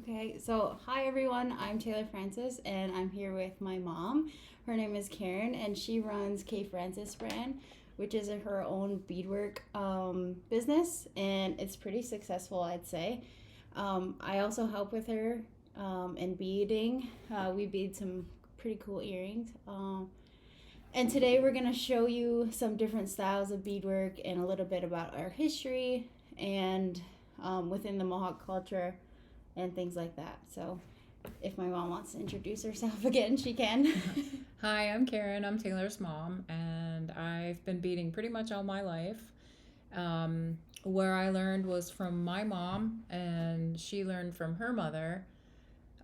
Okay, so hi everyone, I'm Taylor Francis and I'm here with my mom. Her name is Karen and she runs KFrancisBrand, which is her own beadwork business, and it's pretty successful, I'd say. I also help with her in beading. We bead some pretty cool earrings. And today we're going to show you some different styles of beadwork and a little bit about our history and within the Mohawk culture and things like that. So if my mom wants to introduce herself again, she can. Hi, I'm Karen. I'm Taylor's mom, and I've been beading pretty much all my life. Where I learned was from my mom, and she learned from her mother.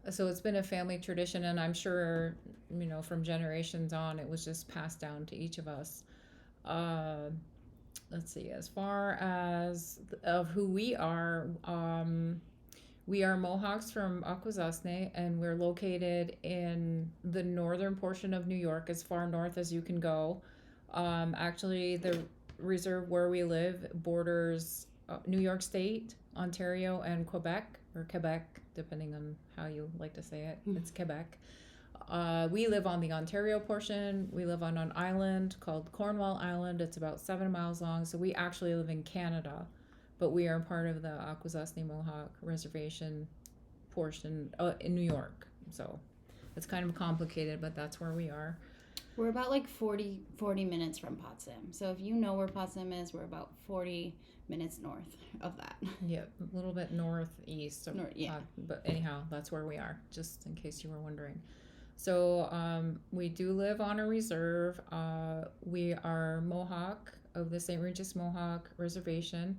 So it's been a family tradition, and I'm sure, from generations on, it was just passed down to each of us. Uh, let's see, as far as of who we are Mohawks from Akwesasne, and we're located in the northern portion of New York, as far north as you can go. Actually, the reserve where we live borders New York State, Ontario, and Quebec, or Quebec, depending on how you like to say it. It's Quebec. We live on the Ontario portion. We live on an island called Cornwall Island. It's about 7 miles long. So we actually live in Canada, but we are part of the Akwesasne Mohawk Reservation portion in New York. So it's kind of complicated, but that's where we are. We're about like 40 minutes from Potsdam. So if you know where Potsdam is, we're about 40 minutes north of that. Yeah, a little bit northeast. Yeah. But anyhow, that's where we are, just in case you were wondering. So we do live on a reserve. We are Mohawk of the St. Regis Mohawk Reservation.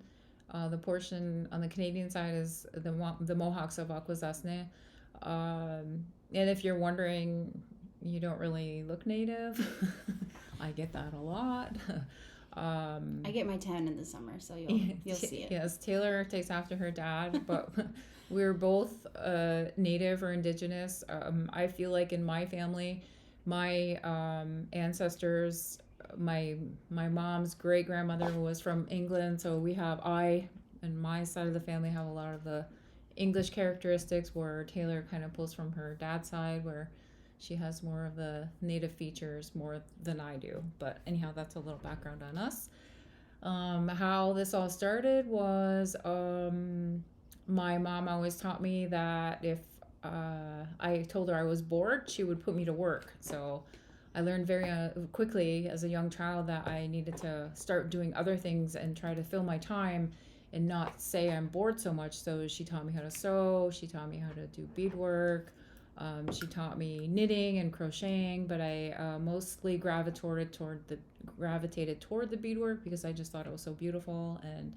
The portion on the Canadian side is the Mohawks of Akwesasne. And if you're wondering, you don't really look native. I get that a lot. I get my tan in the summer, so you'll see it. Yes, Taylor takes after her dad, but we're both native or indigenous. I feel like in my family, my ancestors, my mom's great grandmother was from England, so I and my side of the family have a lot of the English characteristics, where Taylor kind of pulls from her dad's side, where she has more of the native features more than I do. But anyhow, that's a little background on us. How this all started was my mom always taught me that if I told her I was bored, she would put me to work. So I learned very quickly as a young child that I needed to start doing other things and try to fill my time and not say I'm bored so much. So she taught me how to sew. She taught me how to do beadwork. She taught me knitting and crocheting, but I mostly gravitated toward the beadwork because I just thought it was so beautiful. And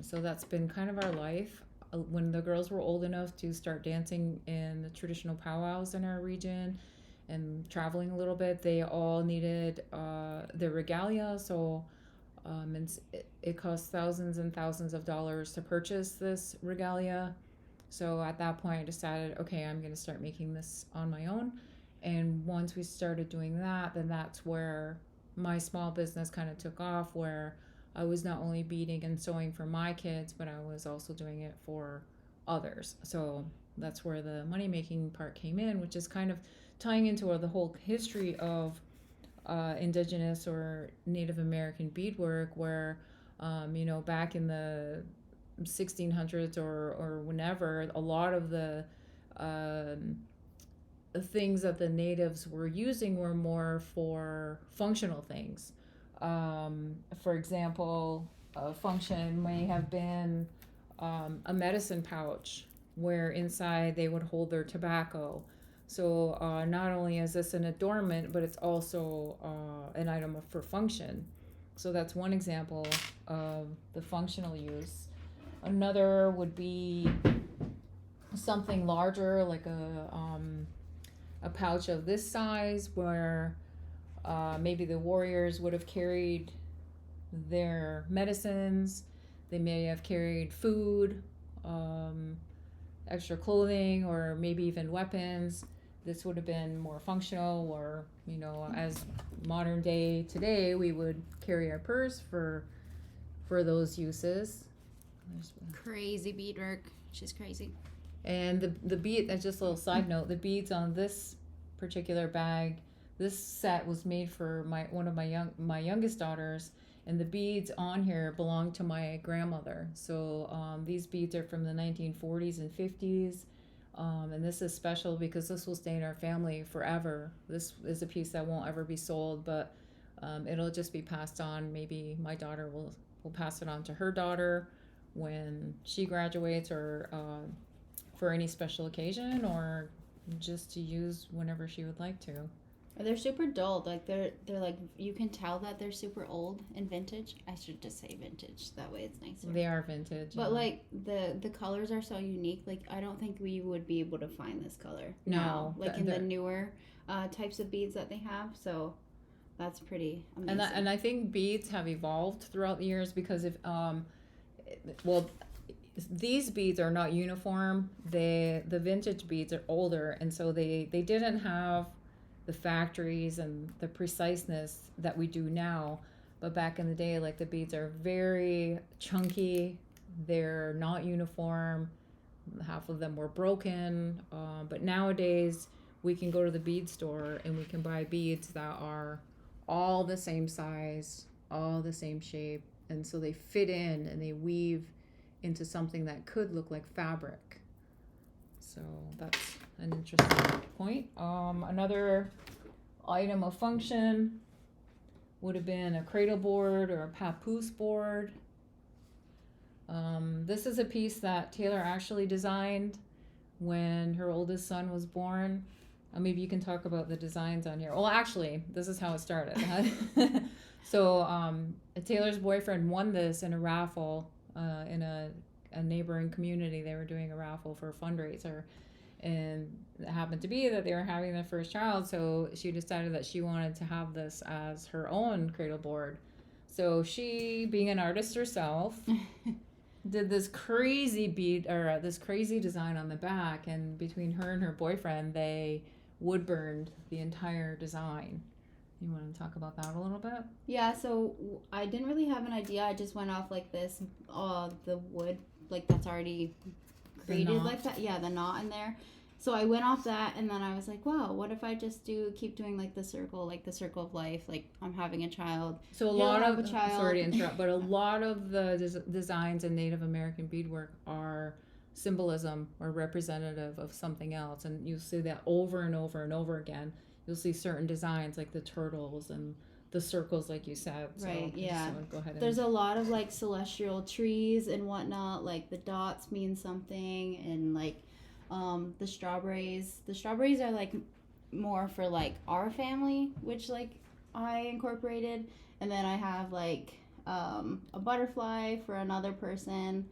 so that's been kind of our life. When the girls were old enough to start dancing in the traditional powwows in our region and traveling a little bit, they all needed the regalia. So it costs thousands and thousands of dollars to purchase this regalia. So at that point, I decided, okay, I'm going to start making this on my own. And once we started doing that, then that's where my small business kind of took off, where I was not only beading and sewing for my kids, but I was also doing it for others. So that's where the money making part came in, which is kind of tying into the whole history of Indigenous or Native American beadwork, where, back in the 1600s or whenever, a lot of the things that the natives were using were more for functional things. For example, a function may have been a medicine pouch where inside they would hold their tobacco. So not only is this an adornment, but it's also an item for function. So that's one example of the functional use. Another would be something larger, like a pouch of this size, where maybe the warriors would have carried their medicines. They may have carried food, extra clothing, or maybe even weapons. This would have been more functional, or as modern day today, we would carry our purse for those uses. Crazy beadwork. She's crazy. And the bead, that's just a little side note, the beads on this particular bag, this set was made for one of my youngest daughters, and the beads on here belong to my grandmother. So these beads are from the 1940s and 50s. And this is special because this will stay in our family forever. This is a piece that won't ever be sold, but it'll just be passed on. Maybe my daughter will pass it on to her daughter when she graduates, or for any special occasion, or just to use whenever she would like to. They're super dull. Like they're like, you can tell that they're super old and vintage. I should just say vintage. That way it's nicer. They are vintage. But like the colors are so unique. Like I don't think we would be able to find this color. No. Now, like in the newer types of beads that they have. So that's pretty amazing. And I think beads have evolved throughout the years, because if these beads are not uniform. The vintage beads are older, and so they didn't have the factories and the preciseness that we do now. But back in the day, like, the beads are very chunky. They're not uniform. Half of them were broken. But nowadays, we can go to the bead store and we can buy beads that are all the same size, all the same shape. And so they fit in and they weave into something that could look like fabric. So that's an interesting point. Another item of function would have been a cradle board or a papoose board. This is a piece that Taylor actually designed when her oldest son was born. Maybe you can talk about the designs on here. Well, actually, this is how it started. So Taylor's boyfriend won this in a raffle in a neighboring community. They were doing a raffle for a fundraiser, and it happened to be that they were having their first child, so she decided that she wanted to have this as her own cradle board. So she, being an artist herself, did this crazy bead, or this crazy design on the back, and between her and her boyfriend, they wood burned the entire design. You want to talk about that a little bit? Yeah, so I didn't really have an idea. I just went off like this, the wood, like that's already created like that. Yeah, the knot in there. So I went off that, and then I was like, wow, what if I just keep doing like the circle of life, like I'm having a child. So a lot of, sorry to interrupt, but a lot of the designs in Native American beadwork are symbolism or representative of something else, and you see that over and over and over again. You'll see certain designs like the turtles and the circles, like you said. Right, so yeah. Go ahead. There's a lot of like celestial trees and whatnot, like the dots mean something, and like the strawberries. The strawberries are like more for like our family, which like I incorporated. And then I have like a butterfly for another person.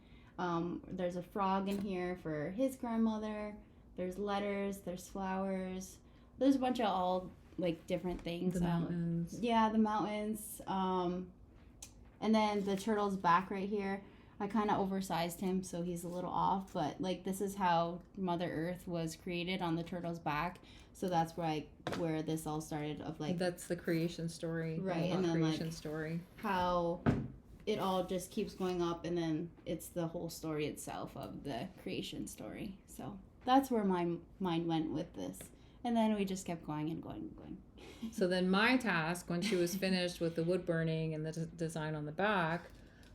There's a frog in here for his grandmother. There's letters, there's flowers. There's a bunch of all like different things. The mountains. Yeah, the mountains. And then the turtle's back right here. I kind of oversized him, so he's a little off. But like, this is how Mother Earth was created, on the turtle's back. So that's where this all started. Of like, that's the creation story. Right, and then creation like story. How it all just keeps going up, and then it's the whole story itself of the creation story. So that's where my mind went with this. And then we just kept going and going and going. So then my task, when she was finished with the wood burning and the design on the back,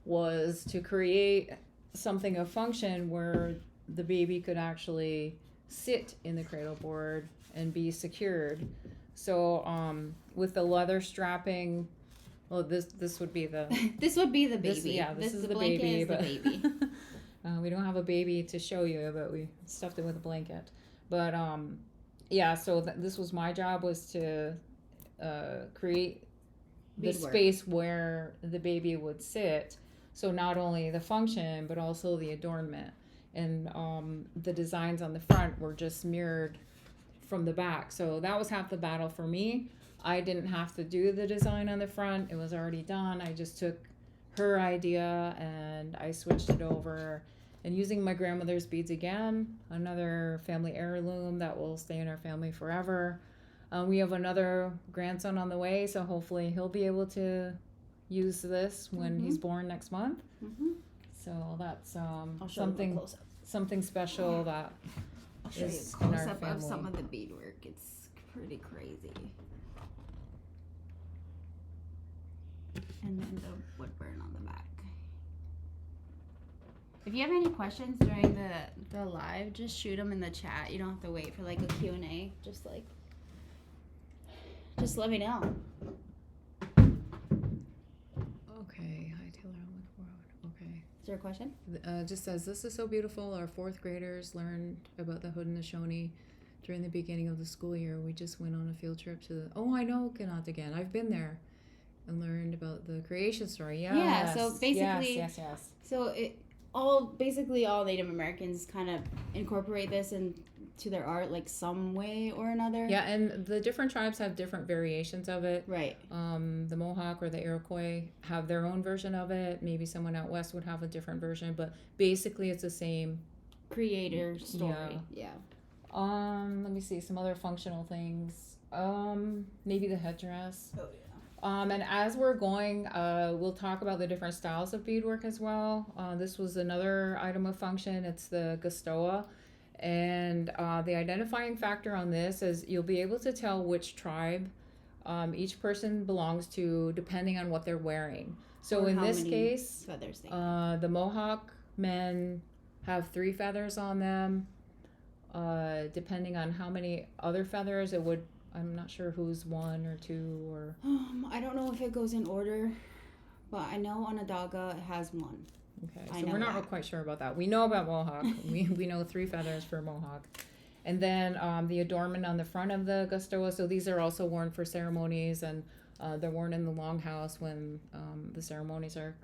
was to create something of function where the baby could actually sit in the cradle board and be secured. So with the leather strapping, well, this would be the this would be the baby. This is the the blanket baby. Is the baby. We don't have a baby to show you, but we stuffed it with a blanket. But yeah, so this was my job, was to create the space where the baby would sit. So not only the function, but also the adornment. And the designs on the front were just mirrored from the back. So that was half the battle for me. I didn't have to do the design on the front. It was already done. I just took her idea and I switched it over. And using my grandmother's beads again, another family heirloom that will stay in our family forever. We have another grandson on the way, so hopefully he'll be able to use this when he's born next month. So that's something something special that I'll show you a is in our close-up of family. some of the beadwork. It's pretty crazy. And then the wood burn on the back. If you have any questions during the live, just shoot them in the chat. You don't have to wait for like a Q&A. Just let me know. Okay, hi Taylor, I'm looking forward. Okay. Is there a question? Just says, this is so beautiful. Our fourth graders learned about the Haudenosaunee during the beginning of the school year. We just went on a field trip to the, oh, I know Kanatagan. I've been there and learned about the creation story. Yes. Yeah, so basically, yes. So basically all Native Americans kind of incorporate this into their art like some way or another. Yeah, and the different tribes have different variations of it. Right. The Mohawk or the Iroquois have their own version of it. Maybe someone out west would have a different version, but basically it's the same Creator story. Yeah. Let me see some other functional things. Maybe the headdress. Oh yeah. And as we're going, we'll talk about the different styles of beadwork as well. This was another item of function. It's the Gastoa. And the identifying factor on this is you'll be able to tell which tribe each person belongs to depending on what they're wearing. So or in how this many case, feathers they have. the Mohawk men have 3 feathers on them. Depending on how many other feathers, it would, I'm not sure who's 1 or 2 or... I don't know if it goes in order, but I know Onondaga has 1. Okay, so we're not quite sure about that. We know about Mohawk. we know 3 feathers for Mohawk. And then the adornment on the front of the Gastoa. So these are also worn for ceremonies, and they're worn in the longhouse when the ceremonies are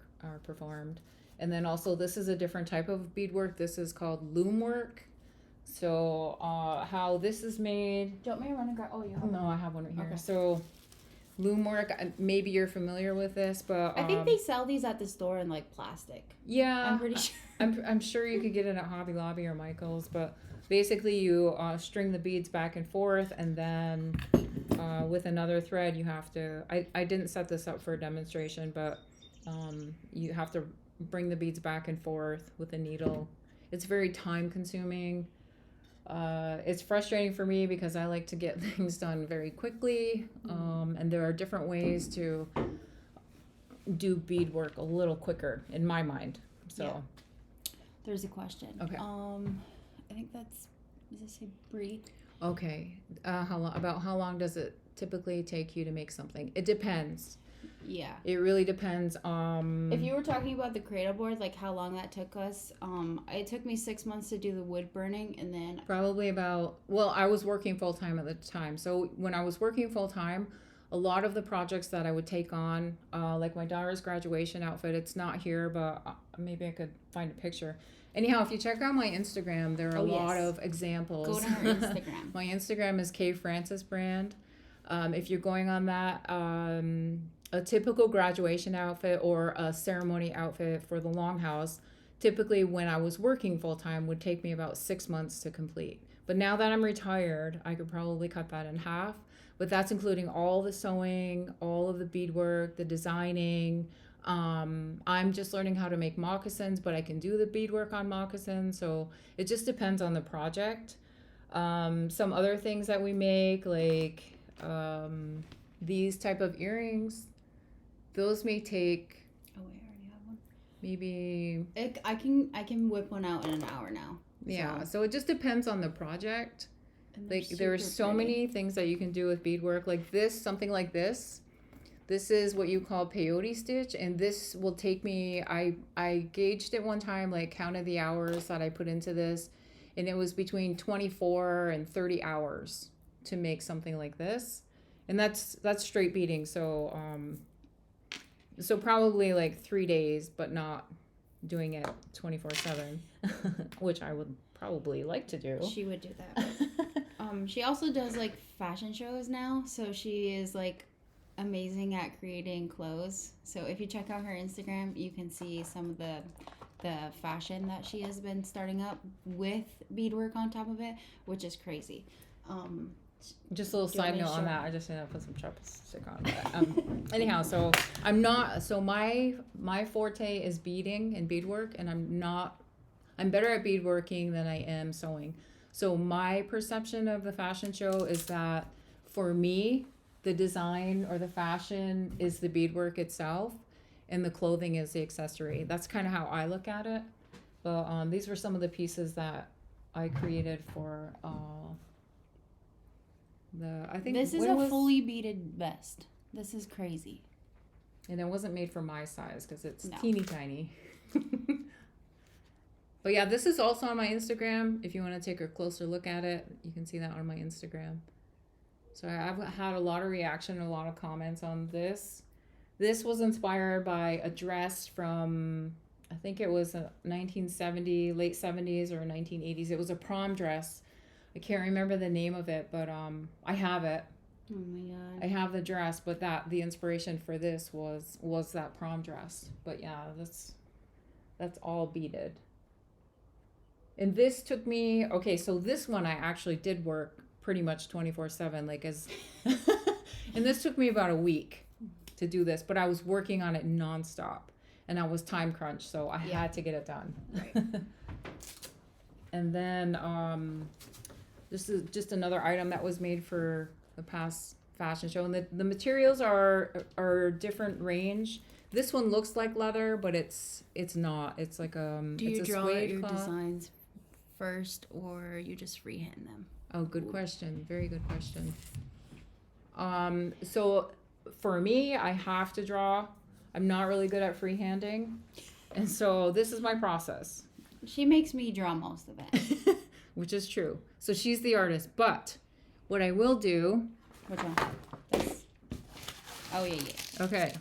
performed. And then also this is a different type of beadwork. This is called loom work. So how this is made. Do you want me to run and grab? Oh, you have No, I have one right here. Okay. So loom work, maybe you're familiar with this, but I think they sell these at the store in like plastic. Yeah, I'm pretty sure. I'm sure you could get it at Hobby Lobby or Michael's, but basically you string the beads back and forth, and then with another thread you have to, I didn't set this up for a demonstration, but you have to bring the beads back and forth with a needle. It's very time consuming. It's frustrating for me because I like to get things done very quickly, and there are different ways to do beadwork a little quicker in my mind. So Yeah. There's a question. Okay. I think does it say Brie? Okay. How long does it typically take you to make something? It depends. Yeah. It really depends. If you were talking about the cradle board, like how long that took us, it took me 6 months to do the wood burning, and then probably I was working full time at the time. So when I was working full time, a lot of the projects that I would take on, like my daughter's graduation outfit, it's not here, but maybe I could find a picture. Anyhow, if you check out my Instagram, there are a lot of examples. Go to her Instagram. My Instagram is KFrancisBrand. If you're going on that, a typical graduation outfit or a ceremony outfit for the longhouse, typically when I was working full time, would take me about 6 months to complete. But now that I'm retired, I could probably cut that in half. But that's including all the sewing, all of the beadwork, the designing. I'm just learning how to make moccasins, but I can do the beadwork on moccasins. So it just depends on the project. Some other things that we make, like these type of earrings, those may take Oh wait, I already have one. maybe I can whip one out in an hour now. yeah. So it just depends on the project. And Like they're there are super so pretty. many things that you can do with beadwork. Like this, something like this. This is what you call peyote stitch, and this will take me. I gauged it one time, like counted the hours that I put into this, and it was between 24 and 30 hours to make something like this, and that's straight beading. So so probably like 3 days, but not doing it 24/7, which I would probably like to do. She would do that. She also does like fashion shows now, so she is like amazing at creating clothes. So if you check out her Instagram, you can see some of the fashion that she has been starting up with beadwork on top of it, which is crazy. Just a little Do you want side me to note on show- that. I just need to put some chapstick on. But, anyhow, so I'm not. So my forte is beading and beadwork, and I'm not I'm better at beadworking than I am sewing. So my perception of the fashion show is that for me, the design or the fashion is the beadwork itself, and the clothing is the accessory. That's kind of how I look at it. But these were some of the pieces that I created for I think this is fully beaded vest. This is crazy. And it wasn't made for my size because it's No. teeny tiny. But yeah, this is also on my Instagram. If you want to take a closer look at it, you can see that on my Instagram. So I've had a lot of reaction, a lot of comments on this. This was inspired by a dress from, I think it was a 1970, late 70s or 1980s. It was a prom dress. I can't remember the name of it, but I have it. Oh my god. I have the dress, but the inspiration for this was that prom dress. But yeah, that's all beaded. And this took me, okay, so this one I actually did work pretty much 24/7, like as and this took me about a week to do this, but I was working on it nonstop and I was time crunched, so I had to get it done. Right. And then this is just another item that was made for the past fashion show, and the materials are different range. This one looks like leather, but it's not. It's like Do you it's a draw suede your cloth. designs first, or you just freehand them? Oh, good question. Very good question. So for me, I have to draw. I'm not really good at freehanding, and so this is my process. She makes me draw most of it. Which is true. So she's the artist, but what I will do. Which one? This. Oh yeah. Okay.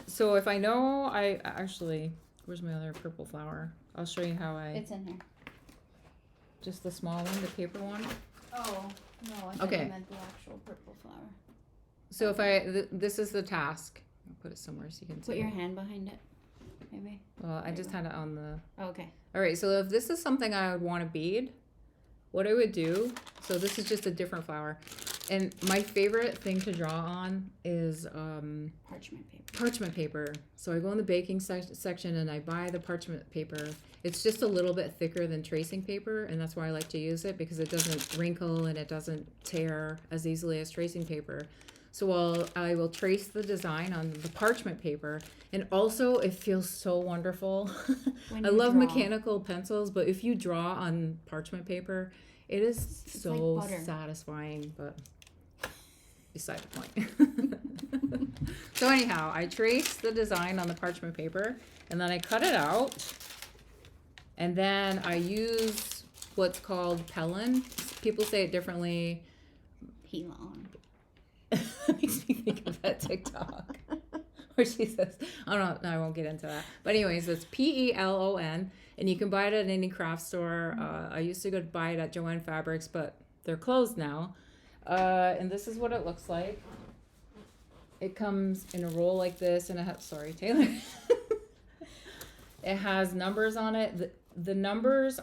So if I know, I actually, where's my other purple flower? I'll show you how It's in here. just the small one, the paper one. Oh no! I thought Okay. you meant the actual purple flower. So if this is the task. I'll put it somewhere so you can see. Put your hand behind it, maybe. Well, I just had it on the. Oh, okay. All right. So if this is something I would want to bead, what I would do. So this is just a different flower, and my favorite thing to draw on is Parchment paper. parchment paper. So I go in the baking section and I buy the parchment paper. It's just a little bit thicker than tracing paper, and that's why I like to use it, because it doesn't wrinkle and it doesn't tear as easily as tracing paper. So I will trace the design on the parchment paper, and also it feels so wonderful. When I you love draw. mechanical pencils, but if you draw on parchment paper, it is It's so like butter. satisfying, but beside the point. So anyhow, I trace the design on the parchment paper, and then I cut it out, and then I use what's called Pellin. People say it differently. Pelon. It makes me think of that TikTok where she says, I don't know, I won't get into that. But anyways, it's Pelon, and you can buy it at any craft store. I used to go buy it at Joanne Fabrics, but they're closed now. And this is what it looks like. It comes in a roll like this, and it has, sorry, Taylor. It has numbers on it. The numbers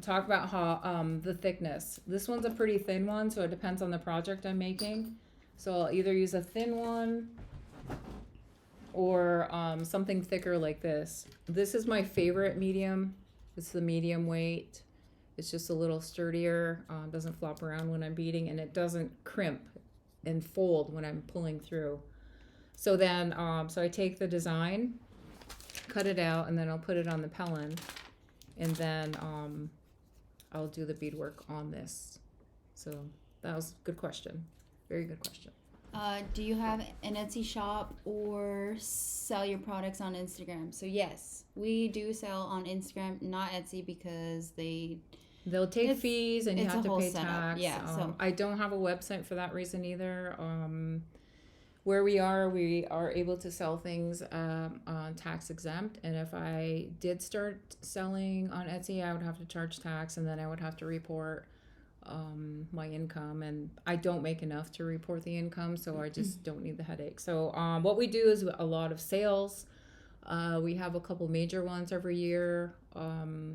talk about how the thickness. This one's a pretty thin one, so it depends on the project I'm making. So I'll either use a thin one or something thicker like this. This is my favorite medium. It's the medium weight. It's just a little sturdier. Doesn't flop around when I'm beading, and it doesn't crimp and fold when I'm pulling through. So then, so I take the design, cut it out, and then I'll put it on the Pellin, and then I'll do the beadwork on this. So that was a good question. Very good question. Do you have an Etsy shop or sell your products on Instagram? So yes, we do sell on Instagram, not Etsy, because They'll take fees and you it's have a to whole pay setup. tax. Yeah, so I don't have a website for that reason either. Where we are able to sell things on tax exempt, and if I did start selling on Etsy, I would have to charge tax, and then I would have to report my income, and I don't make enough to report the income, so I just don't need the headache. So what we do is a lot of sales. We have a couple major ones every year.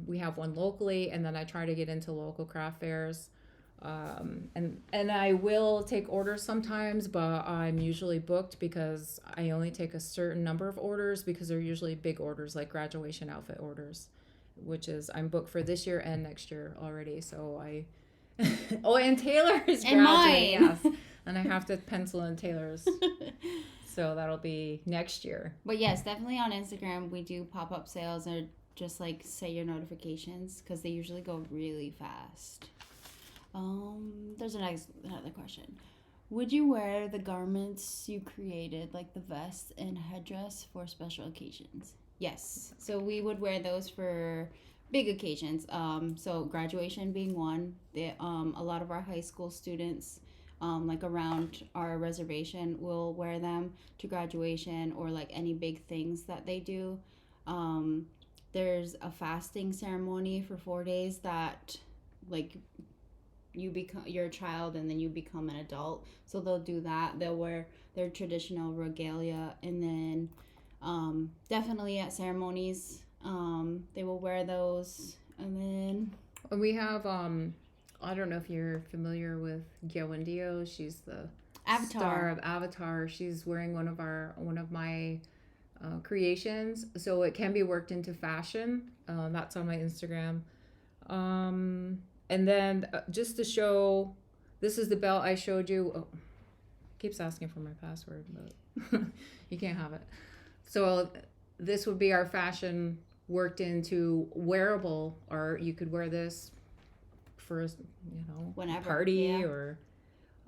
We have one locally, and then I try to get into local craft fairs. And I will take orders sometimes, but I'm usually booked because I only take a certain number of orders, because they're usually big orders like graduation outfit orders. which is I'm booked for this year and next year already. So I oh, and Taylor is And graduating, mine. yes, and I have to pencil in Taylor's. So that'll be next year. But yes, definitely on Instagram we do pop-up sales, or just like set your notifications because they usually go really fast. There's another question. Would you wear the garments you created, like the vest and headdress, for special occasions? Yes. So we would wear those for big occasions. So graduation being one. A lot of our high school students, like around our reservation, will wear them to graduation, or like any big things that they do. There's a fasting ceremony for 4 days that, like, you're a child and then you become an adult, so they'll do that. They'll wear their traditional regalia, and then definitely at ceremonies they will wear those. And then We have I don't know if you're familiar with Gyowendio. She's the Avatar. star of Avatar. She's wearing one of my creations, so it can be worked into fashion. That's on my Instagram. And then just to show, this is the belt I showed you. Oh, keeps asking for my password, but you can't have it. So this would be our fashion worked into wearable, or you could wear this for, Whenever, party, yeah. or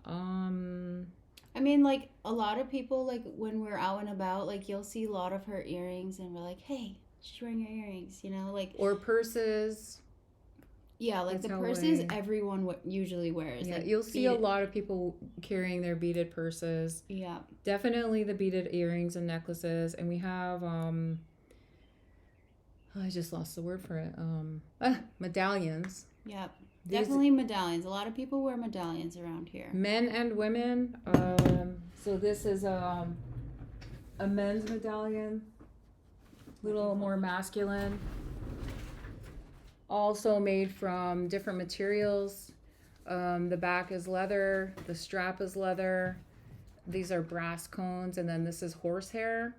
I mean, like, a lot of people, like, when we're out and about, like, you'll see a lot of her earrings, and we're like, hey, she's wearing her earrings, like. or purses. Yeah, like That's the how purses everyone usually wears. Yeah, like you'll see a lot of people carrying their beaded purses. Yeah. Definitely the beaded earrings and necklaces. And we have, I just lost the word for it. Medallions. Yep. Definitely medallions. A lot of people wear medallions around here. Men and women. So this is a men's medallion. A little more masculine. Also made from different materials. The back is leather. The strap is leather. These are brass cones. And then this is horsehair.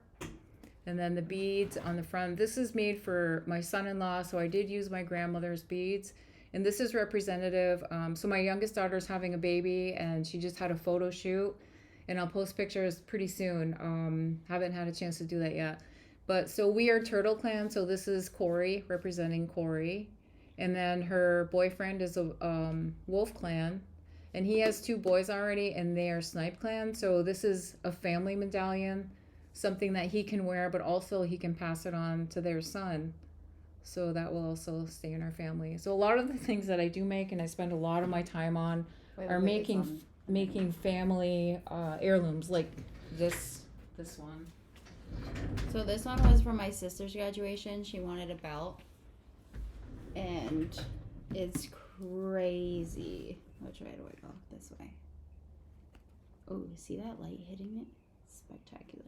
And then the beads on the front. This is made for my son-in-law, so I did use my grandmother's beads. And this is representative. So my youngest daughter's having a baby, and she just had a photo shoot. And I'll post pictures pretty soon. Haven't had a chance to do that yet. But so we are Turtle Clan. So this is Corey, representing Corey. And then her boyfriend is a Wolf Clan. And he has 2 boys already, and they are Snipe Clan. So this is a family medallion, something that he can wear, but also he can pass it on to their son. So that will also stay in our family. So a lot of the things that I do make and I spend a lot of my time on are making family heirlooms, like this one. So this one was for my sister's graduation. She wanted a belt. And it's crazy. Which way do I go? This way. Oh, see that light hitting it? Spectacular.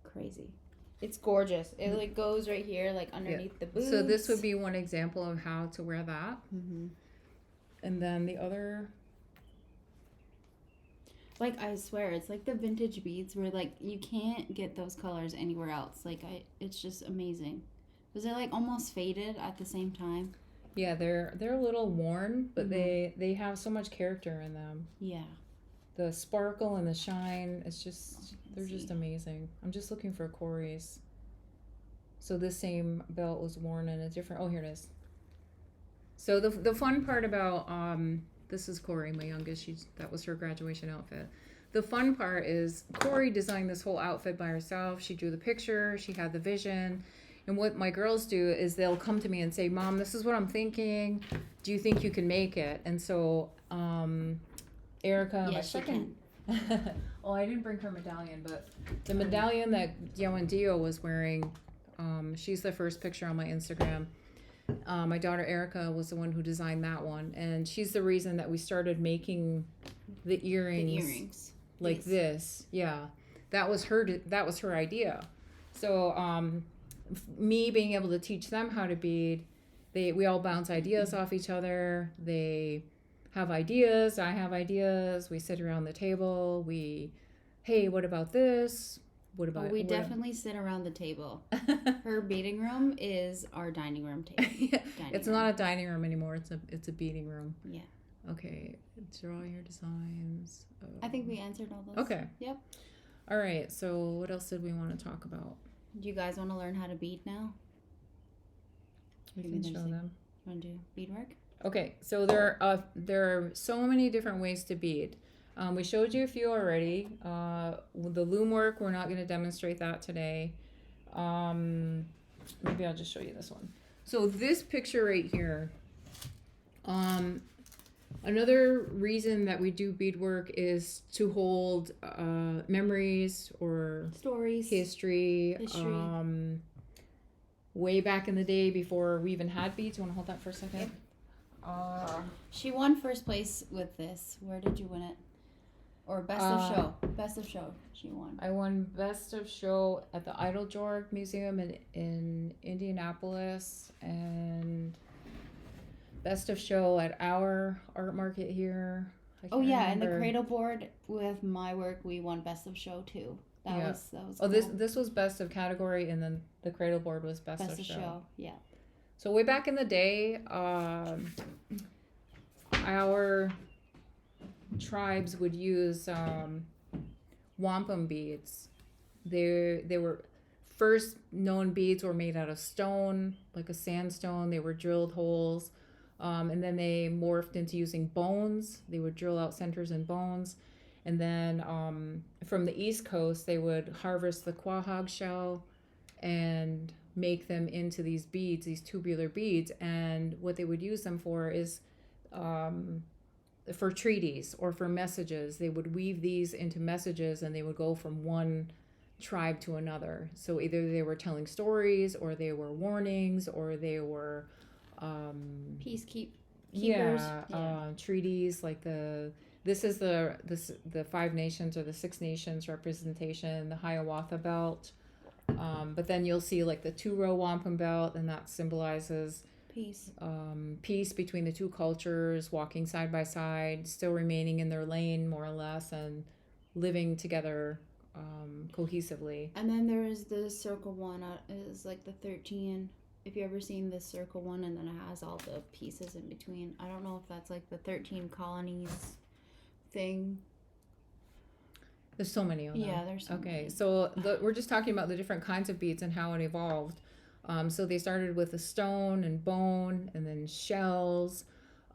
Crazy. It's gorgeous. It like goes right here, like underneath the boots. So this would be one example of how to wear that. Mm-hmm. And then the other, like, I swear, it's like the vintage beads where, like, you can't get those colors anywhere else. Like, it's just amazing. Was it like almost faded at the same time? yeah, they're a little worn, but they have so much character in them. Yeah. The sparkle and the shine, it's just, they're just amazing. I'm just looking for Corey's. So this same belt was worn in a different, oh, here it is. So the fun part about, this is Corey, my youngest, that was her graduation outfit. The fun part is Corey designed this whole outfit by herself. She drew the picture, she had the vision. And what my girls do is they'll come to me and say, Mom, this is what I'm thinking. Do you think you can make it? And so Erica, yes, my second. Oh, I didn't bring her medallion, but the medallion that Gyowendio was wearing, she's the first picture on my Instagram. My daughter Erica was the one who designed that one, and she's the reason that we started making the earrings like this. Yeah, that was her idea. So me being able to teach them how to bead, we all bounce ideas off each other. They have ideas, I have ideas. We sit around the table. Hey, what about this? What about we definitely sit around the table. Her beading room is our dining room table. It's not a dining room anymore. It's a beading room. Yeah. Okay. Draw your designs. I think we answered all those. Okay. Yep. All right. So what else did we want to talk about? Do you guys want to learn how to bead now? We can show them. You want to do beadwork? Okay. So there are so many different ways to bead. We showed you a few already. The loom work, we're not going to demonstrate that today. Maybe I'll just show you this one. So this picture right here, another reason that we do beadwork is to hold memories or stories, history. Way back in the day before we even had beads. You want to hold that for a second? Yep. She won first place with this. Where did you win it? Or best of show. Best of show she won. I won best of show at the Idle-Georg Museum in Indianapolis, and best of show at our art market here. Oh yeah, and the cradle board with my work, we won best of show too. That was Oh, cool. this was best of category, and then the cradle board was best of show. Yeah. So way back in the day, our tribes would use wampum beads. They were first known beads were made out of stone, like a sandstone. They were drilled holes, and then they morphed into using bones. They would drill out centers in bones, and then from the East Coast they would harvest the quahog shell and make them into these beads, these tubular beads. And what they would use them for is for treaties or for messages. They would weave these into messages, and they would go from one tribe to another. So either they were telling stories, or they were warnings, or they were Peacekeepers. Treaties. Like this is the Five Nations or the Six Nations representation, the Hiawatha belt. But then you'll see like the 2-row wampum belt, and that symbolizes peace between the two cultures, walking side by side, still remaining in their lane more or less, and living together cohesively. And then there is the circle one. Is like the 13. If you ever seen the circle one, and then it has all the pieces in between. I don't know if that's like the 13 colonies thing. There's so many of them. Yeah, there's so many. Okay, so we're just talking about the different kinds of beads and how it evolved. So they started with a stone and bone, and then shells,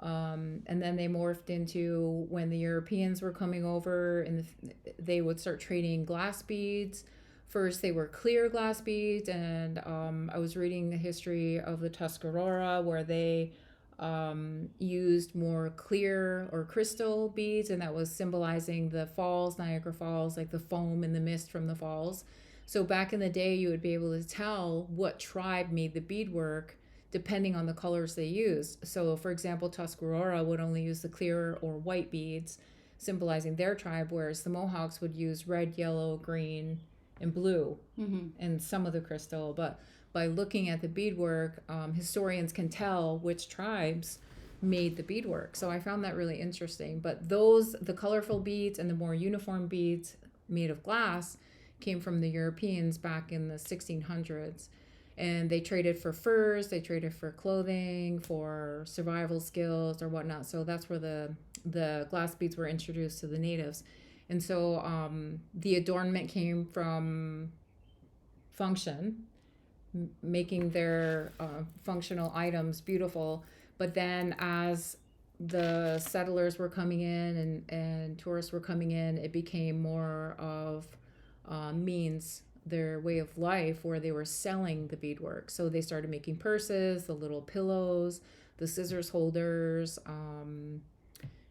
and then they morphed into, when the Europeans were coming over, and they would start trading glass beads. First, they were clear glass beads, and I was reading the history of the Tuscarora, where they used more clear or crystal beads, and that was symbolizing the falls, Niagara Falls, like the foam and the mist from the falls. So back in the day, you would be able to tell what tribe made the beadwork depending on the colors they used. So for example, Tuscarora would only use the clear or white beads, symbolizing their tribe, whereas the Mohawks would use red, yellow, green, and blue, and some of the crystal. But by looking at the beadwork, historians can tell which tribes made the beadwork. So I found that really interesting. But the colorful beads and the more uniform beads made of glass came from the Europeans back in the 1600s. And they traded for furs, they traded for clothing, for survival skills or whatnot. So that's where the glass beads were introduced to the natives. And so the adornment came from function, making their functional items beautiful. But then as the settlers were coming in and tourists were coming in, it became more of means, their way of life, where they were selling the beadwork. So they started making purses, the little pillows, the scissors holders,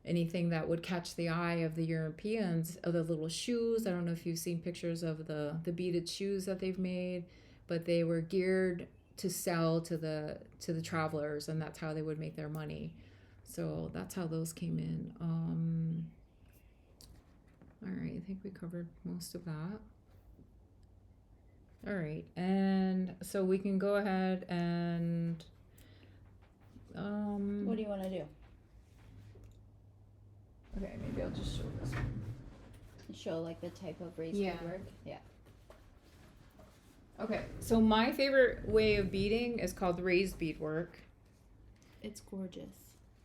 anything that would catch the eye of the Europeans, of the little shoes. I don't know if you've seen pictures of the beaded shoes that they've made, but they were geared to sell to the travelers, and that's how they would make their money. So that's how those came in. All right, I think we covered most of that. All right, and so we can go ahead and what do you want to do? Okay, maybe I'll just show this one. Show like the type of raised Yeah. beadwork. Yeah. Okay, so my favorite way of beading is called raised beadwork. It's gorgeous.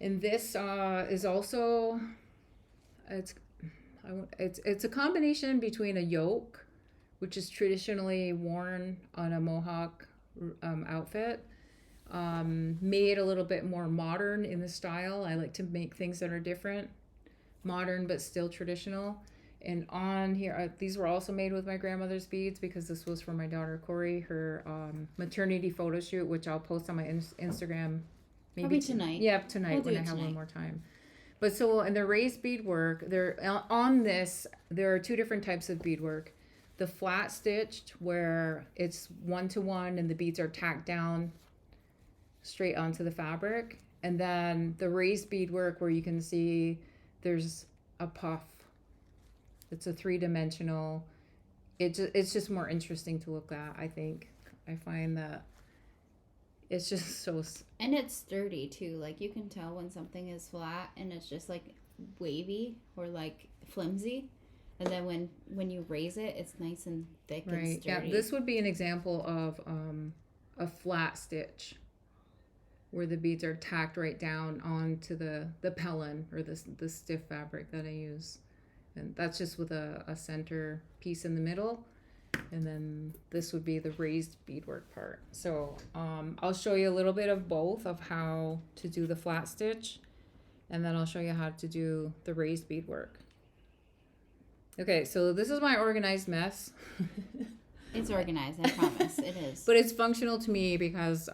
And this is also, it's it's a combination between a yoke, which is traditionally worn on a mohawk outfit, made a little bit more modern in the style. I like to make things that are different, modern but still traditional. And on here, these were also made with my grandmother's beads because this was for my daughter Corey, her maternity photo shoot, which I'll post on my Instagram. Maybe tonight. Yeah, tonight when I have a little more time. But so in the raised beadwork, on this, there are two different types of beadwork. The flat stitched, where it's 1-to-1 and the beads are tacked down straight onto the fabric. And then the raised beadwork, where you can see there's a puff. It's a 3-dimensional. It's just more interesting to look at, I think. I find that it's just so... And it's sturdy, too. Like, you can tell when something is flat and it's just, like, wavy or, like, flimsy. And then when you raise it, it's nice and thick and sturdy. Yeah, this would be an example of a flat stitch where the beads are tacked right down onto the pellin or the stiff fabric that I use. And that's just with a center piece in the middle. And then this would be the raised beadwork part. So I'll show you a little bit of both of how to do the flat stitch. And then I'll show you how to do the raised beadwork. Okay, so this is my organized mess. It's organized, I promise. It is. But it's functional to me because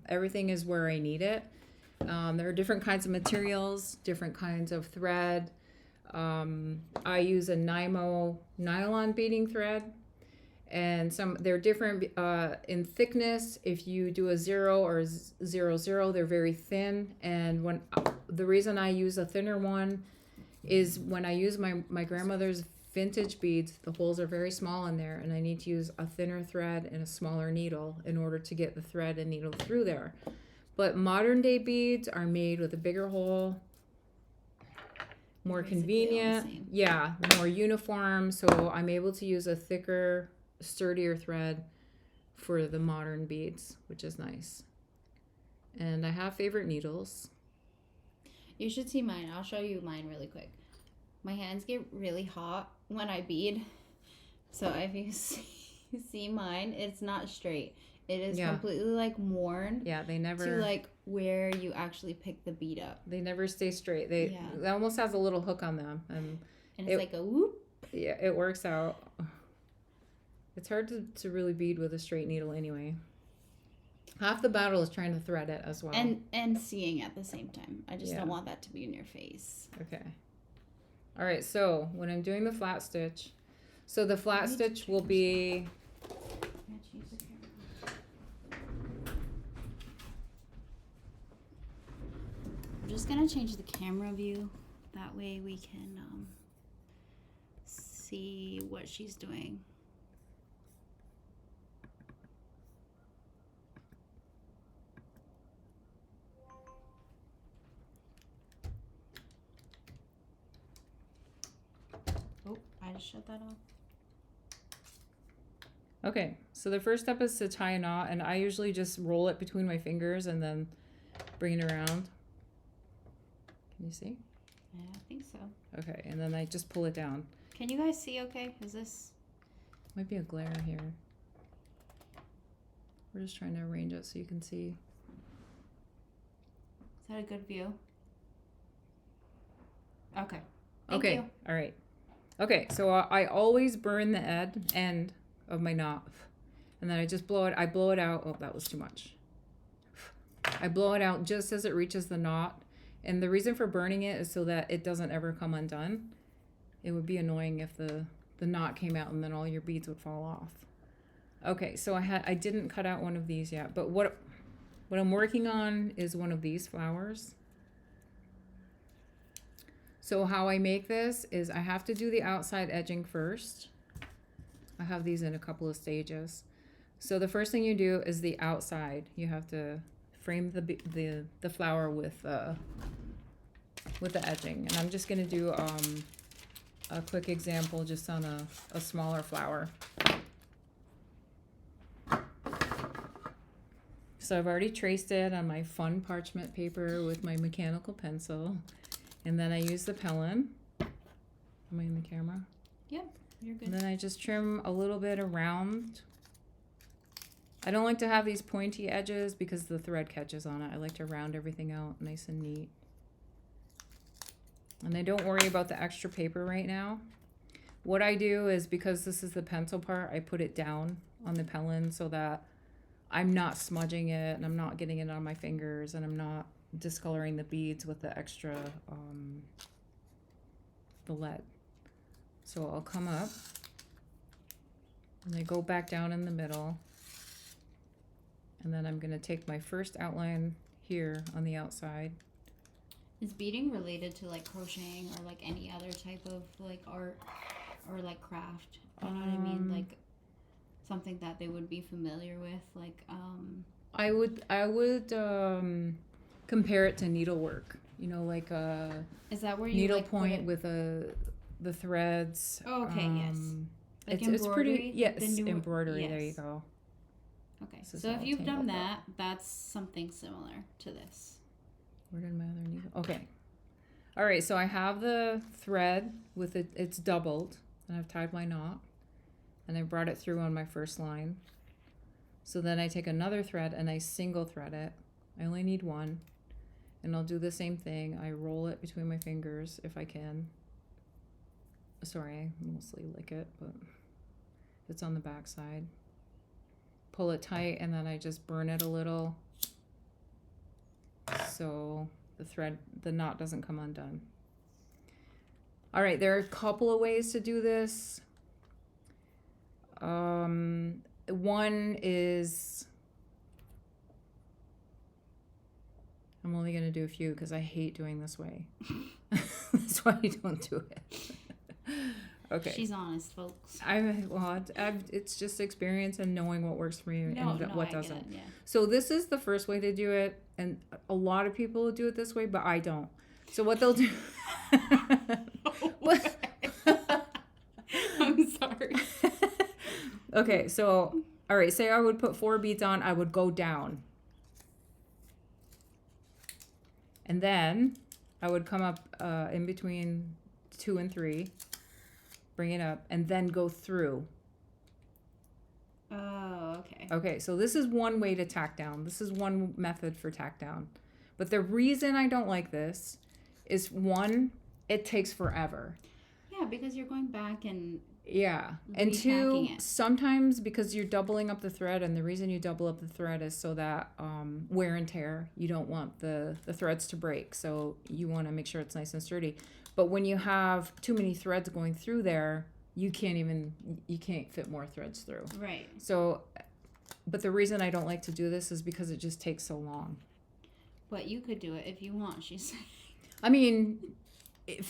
everything is where I need it. There are different kinds of materials, different kinds of thread. I use a Nymo nylon beading thread, and they're different in thickness. If you do a 0 or 0-0, they're very thin. And the reason I use a thinner one is when I use my grandmother's vintage beads, the holes are very small in there, and I need to use a thinner thread and a smaller needle in order to get the thread and needle through there. But modern day beads are made with a bigger hole, more convenient, more uniform, so I'm able to use a thicker, sturdier thread for the modern beads, which is nice. And I have favorite needles. You should see mine. I'll show you mine really quick. My hands get really hot when I bead, so if you see mine, it's not straight. It is completely like worn. Yeah, they never to like where you actually pick the bead up. They never stay straight. They almost has a little hook on them, and it's like a whoop. Yeah, it works out. It's hard to really bead with a straight needle anyway. Half the battle is trying to thread it as well. And seeing at the same time. I just don't want that to be in your face. Okay. All right, so when I'm doing the flat stitch, so the flat stitch will be... I'm just going to change the camera view. That way we can see what she's doing. Oh, I just shut that off. Okay, so the first step is to tie a knot, and I usually just roll it between my fingers and then bring it around. Can you see? Yeah, I think so. Okay, and then I just pull it down. Can you guys see okay? Is this... Might be a glare here. We're just trying to arrange it so you can see. Is that a good view? Okay. Thank you. All right. Okay, so I always burn the end of my knot, and then I just blow it. I blow it out. Oh, that was too much. I blow it out just as it reaches the knot, and the reason for burning it is so that it doesn't ever come undone. It would be annoying if the knot came out and then all your beads would fall off. Okay, so I didn't cut out one of these yet, but what I'm working on is one of these flowers. So how I make this is I have to do the outside edging first. I have these in a couple of stages. So the first thing you do is the outside. You have to frame the flower with the edging. And I'm just gonna do a quick example just on a smaller flower. So I've already traced it on my fun parchment paper with my mechanical pencil. And then I use the Pellin. Am I in the camera? Yep, you're good. And then I just trim a little bit around. I don't like to have these pointy edges because the thread catches on it. I like to round everything out nice and neat. And I don't worry about the extra paper right now. What I do is, because this is the pencil part, I put it down on the Pellin so that I'm not smudging it and I'm not getting it on my fingers and I'm not discoloring the beads with the extra the lead. So I'll come up and I go back down in the middle, and then I'm going to take my first outline here on the outside. Is beading related to like crocheting or like any other type of like art or like craft? You know what I mean? Like something that they would be familiar with, like I would compare it to needlework. You know, like is that where you needlepoint with the threads. Oh, okay, yes. Like it's pretty, yes, new, embroidery. yes. There you go. Okay, so if you've done that, that's something similar to this. Where did my other needle? Okay. All right, so I have the thread with it. It's doubled, and I've tied my knot, and I brought it through on my first line. So then I take another thread and I single thread it. I only need one, and I'll do the same thing. I roll it between my fingers if I can. Sorry, I mostly lick it, but it's on the back side. Pull it tight, and then I just burn it a little so the knot doesn't come undone. All right, there are a couple of ways to do this. One is, I'm only going to do a few because I hate doing this way. That's why you don't do it. Okay. She's honest, folks. It's just experience and knowing what works for me and what doesn't. It, yeah. So this is the first way to do it, and a lot of people do it this way, but I don't. So what they'll do... I'm sorry. Okay, so, all right, say I would put 4 beads on, I would go down. And then I would come up in between 2 and 3, bring it up, and then go through. Oh, okay. Okay, so this is one way to tack down. This is one method for tack down. But the reason I don't like this is, one, it takes forever. Yeah, because you're going back and... Yeah, and 2, sometimes because you're doubling up the thread, and the reason you double up the thread is so that wear and tear, you don't want the threads to break, so you want to make sure it's nice and sturdy. But when you have too many threads going through there, you can't fit more threads through. Right. So, but the reason I don't like to do this is because it just takes so long. But you could do it if you want, she said. I mean, if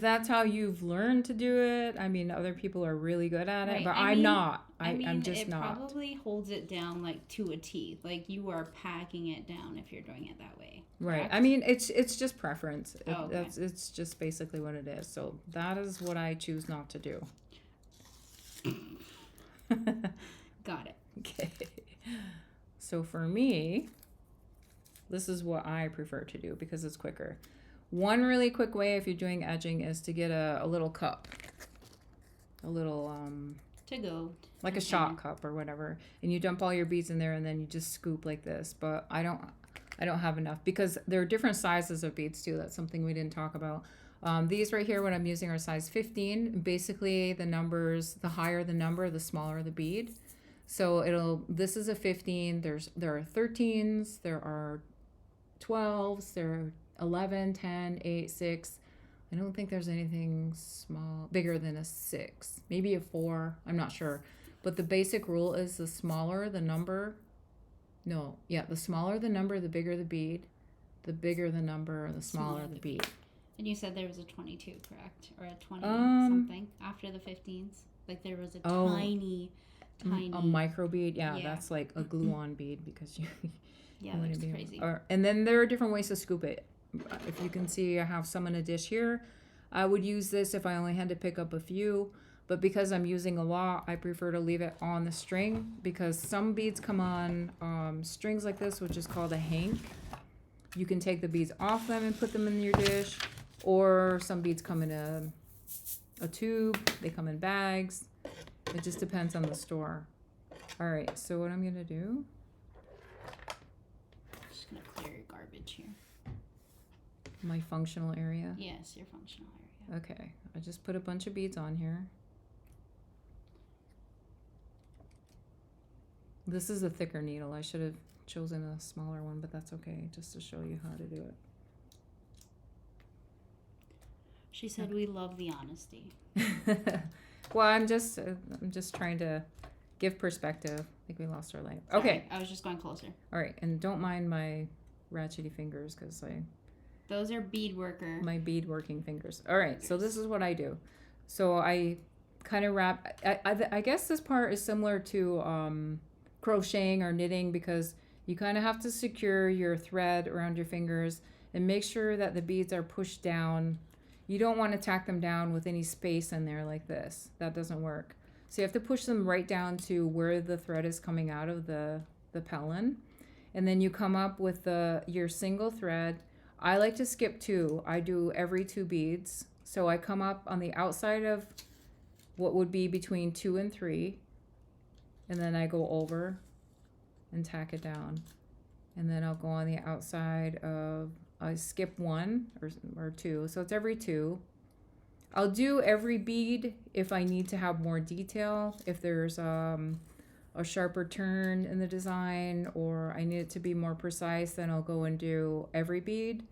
that's how you've learned to do it, I mean, other people are really good at it, right. But I'm not. I'm just not. It probably holds it down like to a T. Like you are packing it down if you're doing it that way. Right. Correct? I mean, it's just preference. Okay. It's just basically what it is. So that is what I choose not to do. Got it. Okay. So for me, this is what I prefer to do because it's quicker. One really quick way if you're doing edging is to get a little cup. A little to go. Like a shot cup or whatever. And you dump all your beads in there and then you just scoop like this. But I don't have enough because there are different sizes of beads too. That's something we didn't talk about. These right here, what I'm using are size 15. Basically the numbers, the higher the number, the smaller the bead. So this is a 15. There are 13s, there are 12s, there are 11, 10, 8, 6. I don't think there's anything bigger than a 6. Maybe a 4. I'm not sure. But the basic rule is the smaller the number. The smaller the number, the bigger the bead. The bigger the number, the smaller the bead. And you said there was a 22, correct? Or a 20 something after the 15s? Like there was a tiny... A micro bead. Yeah, that's like a glue-on bead because you... Yeah, that's crazy. And then there are different ways to scoop it. If you can see, I have some in a dish here. I would use this if I only had to pick up a few. But because I'm using a lot, I prefer to leave it on the string, because some beads come on strings like this, which is called a hank. You can take the beads off them and put them in your dish, or some beads come in a tube. They come in bags. It just depends on the store. All right, so what I'm gonna do, Just gonna clear your garbage here. my functional area. Yes, your functional area. Okay, I just put a bunch of beads on here. This is a thicker needle. I should have chosen a smaller one, but that's okay, just to show you how to do it. She said we love the honesty. Well, I'm just trying to give perspective. I think we lost our light. Okay. Sorry, I was just going closer. All right, and don't mind my ratchety fingers, because Those are bead worker. my bead working fingers. All right, so this is what I do. So I kind of wrap. I guess this part is similar to crocheting or knitting, because you kind of have to secure your thread around your fingers and make sure that the beads are pushed down. You don't want to tack them down with any space in there like this. That doesn't work. So you have to push them right down to where the thread is coming out of the pellin. And then you come up with your single thread. I like to skip 2. I do every 2 beads. So I come up on the outside of what would be between 2 and 3. And then I go over and tack it down. And then I'll go on the outside of, I skip 1 or 2. So it's every 2. I'll do every bead if I need to have more detail. If there's a sharper turn in the design, or I need it to be more precise, then I'll go and do every bead.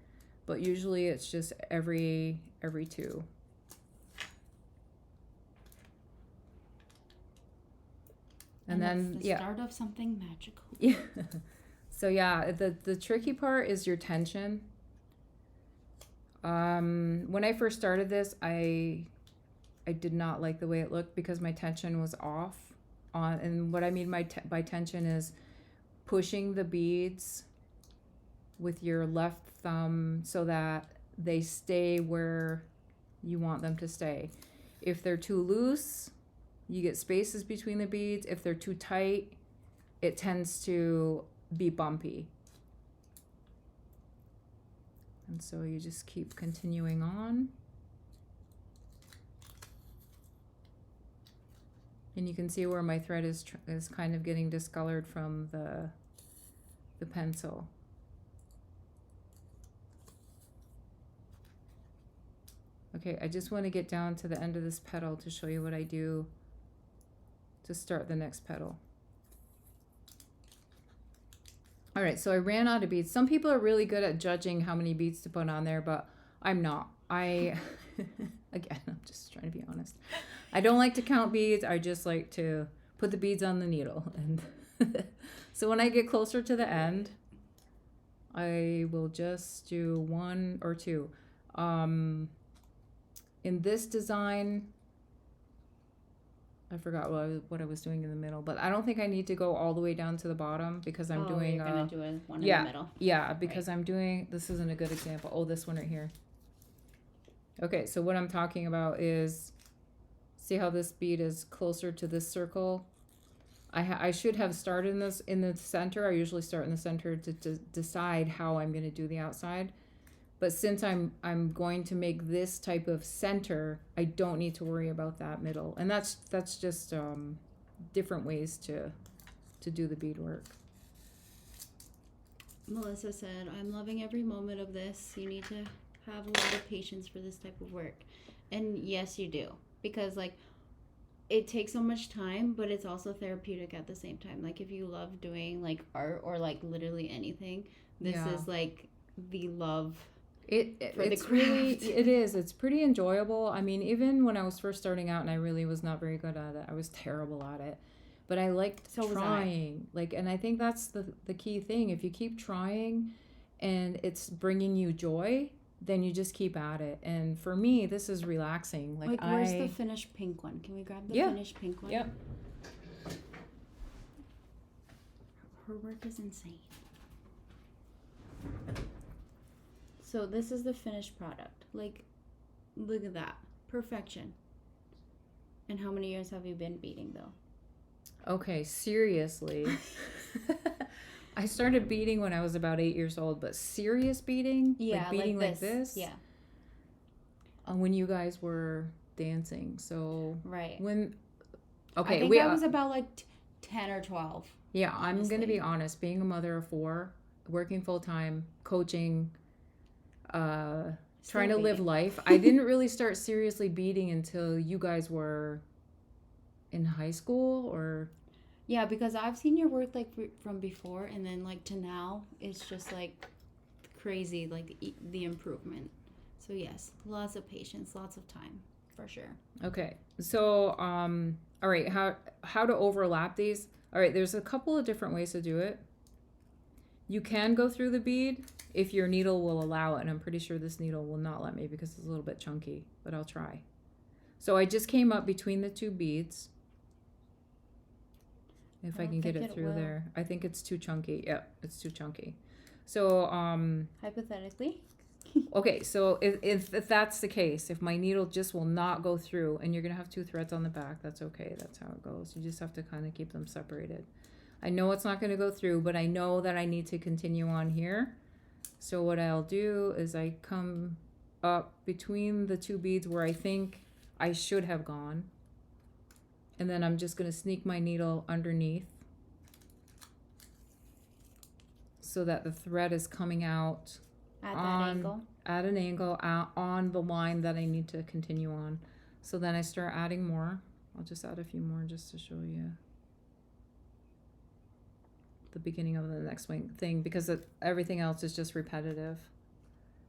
But usually it's just every 2. And then the start of something magical. Yeah. So yeah, the tricky part is your tension. When I first started this, I did not like the way it looked, because my tension was off. And what I mean by tension is pushing the beads with your left thumb so that they stay where you want them to stay. If they're too loose, you get spaces between the beads. If they're too tight, it tends to be bumpy. And so you just keep continuing on. And you can see where my thread is kind of getting discolored from the pencil. Okay, I just want to get down to the end of this petal to show you what I do to start the next petal. All right, so I ran out of beads. Some people are really good at judging how many beads to put on there, but I'm not. Again, I'm just trying to be honest. I don't like to count beads. I just like to put the beads on the needle. And so when I get closer to the end, I will just do 1 or 2. In this design, I forgot what I was doing in the middle, but I don't think I need to go all the way down to the bottom, because I'm doing you're gonna do one in the middle. Yeah, because right. I'm doing, this isn't a good example. Oh, this one right here. Okay, so what I'm talking about is, see how this bead is closer to this circle? I should have started this in the center. I usually start in the center to decide how I'm going to do the outside. But since I'm going to make this type of center, I don't need to worry about that middle. And that's just different ways to do the beadwork. Melissa said, I'm loving every moment of this. You need to have a lot of patience for this type of work. And yes, you do. Because like it takes so much time, but it's also therapeutic at the same time. Like if you love doing like art or like literally anything, this is like the love. It's pretty enjoyable. I mean, even when I was first starting out and I really was not very good at it, I was terrible at it, but I liked trying. And I think that's the key thing. If you keep trying and it's bringing you joy, then you just keep at it. And for me, this is relaxing. Where's the finished pink one? Can we grab the finished pink one? Yep. Her work is insane. So this is the finished product. Like, look at that. Perfection. And how many years have you been beading though? Okay, seriously. I started beading when I was about 8 years old, but serious beading? Yeah, like beading like like this? Yeah. When you guys were dancing. So Right. when I think I was about like 10 or 12. Yeah, honestly. I'm going to be honest. Being a mother of 4, working full time, coaching, trying to live life. I didn't really start seriously beading until you guys were in high school or... Yeah, because I've seen your work like from before and then like to now, it's just like crazy, like the improvement. So yes, lots of patience, lots of time, for sure. Okay. So, all right, how to overlap these? All right, there's a couple of different ways to do it. You can go through the bead if your needle will allow it, and I'm pretty sure this needle will not let me because it's a little bit chunky, but I'll try. So I just came up between the 2 beads. If I can get it through there. I think it's too chunky. Yeah, it's too chunky. So, hypothetically. Okay, so if that's the case, if my needle just will not go through, and you're going to have 2 threads on the back, that's okay. That's how it goes. You just have to kind of keep them separated. I know it's not going to go through, but I know that I need to continue on here. So what I'll do is I come up between the 2 beads where I think I should have gone. And then I'm just going to sneak my needle underneath so that the thread is coming out at that angle. At an angle on the line that I need to continue on. So then I start adding more. I'll just add a few more just to show you the beginning of the next thing, because everything else is just repetitive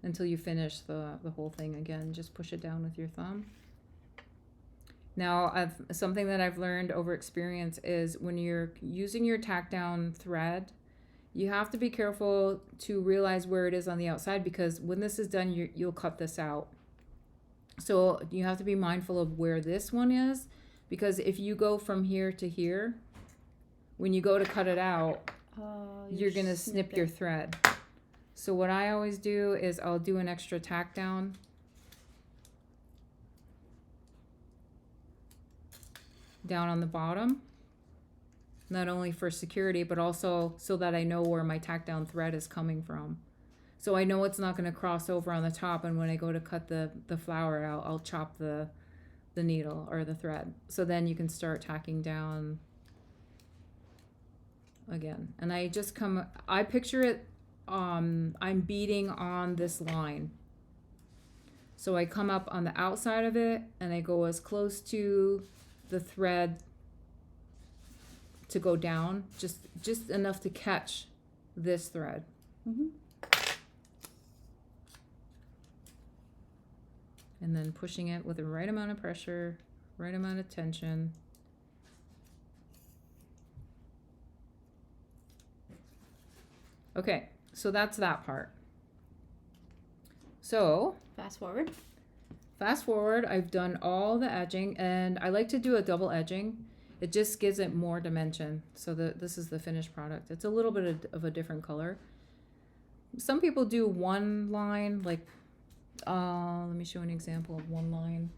until you finish the whole thing again. Just push it down with your thumb. Now, something that I've learned over experience is when you're using your tack down thread, you have to be careful to realize where it is on the outside, because when this is done, you'll cut this out. So you have to be mindful of where this one is, because if you go from here to here, when you go to cut it out, you're going to snip your thread. So what I always do is I'll do an extra tack down. Down on the bottom, not only for security, but also so that I know where my tack down thread is coming from. So I know it's not going to cross over on the top, and when I go to cut the flower out, I'll chop the needle or the thread. So then you can start tacking down again. And I just I picture it, I'm beading on this line. So I come up on the outside of it and I go as close to the thread to go down, just enough to catch this thread. Mm-hmm. And then pushing it with the right amount of pressure, right amount of tension. Okay, so that's that part. So Fast forward, I've done all the edging, and I like to do a double edging. It just gives it more dimension. So this is the finished product. It's a little bit of a different color. Some people do one line, like, let me show an example of one line.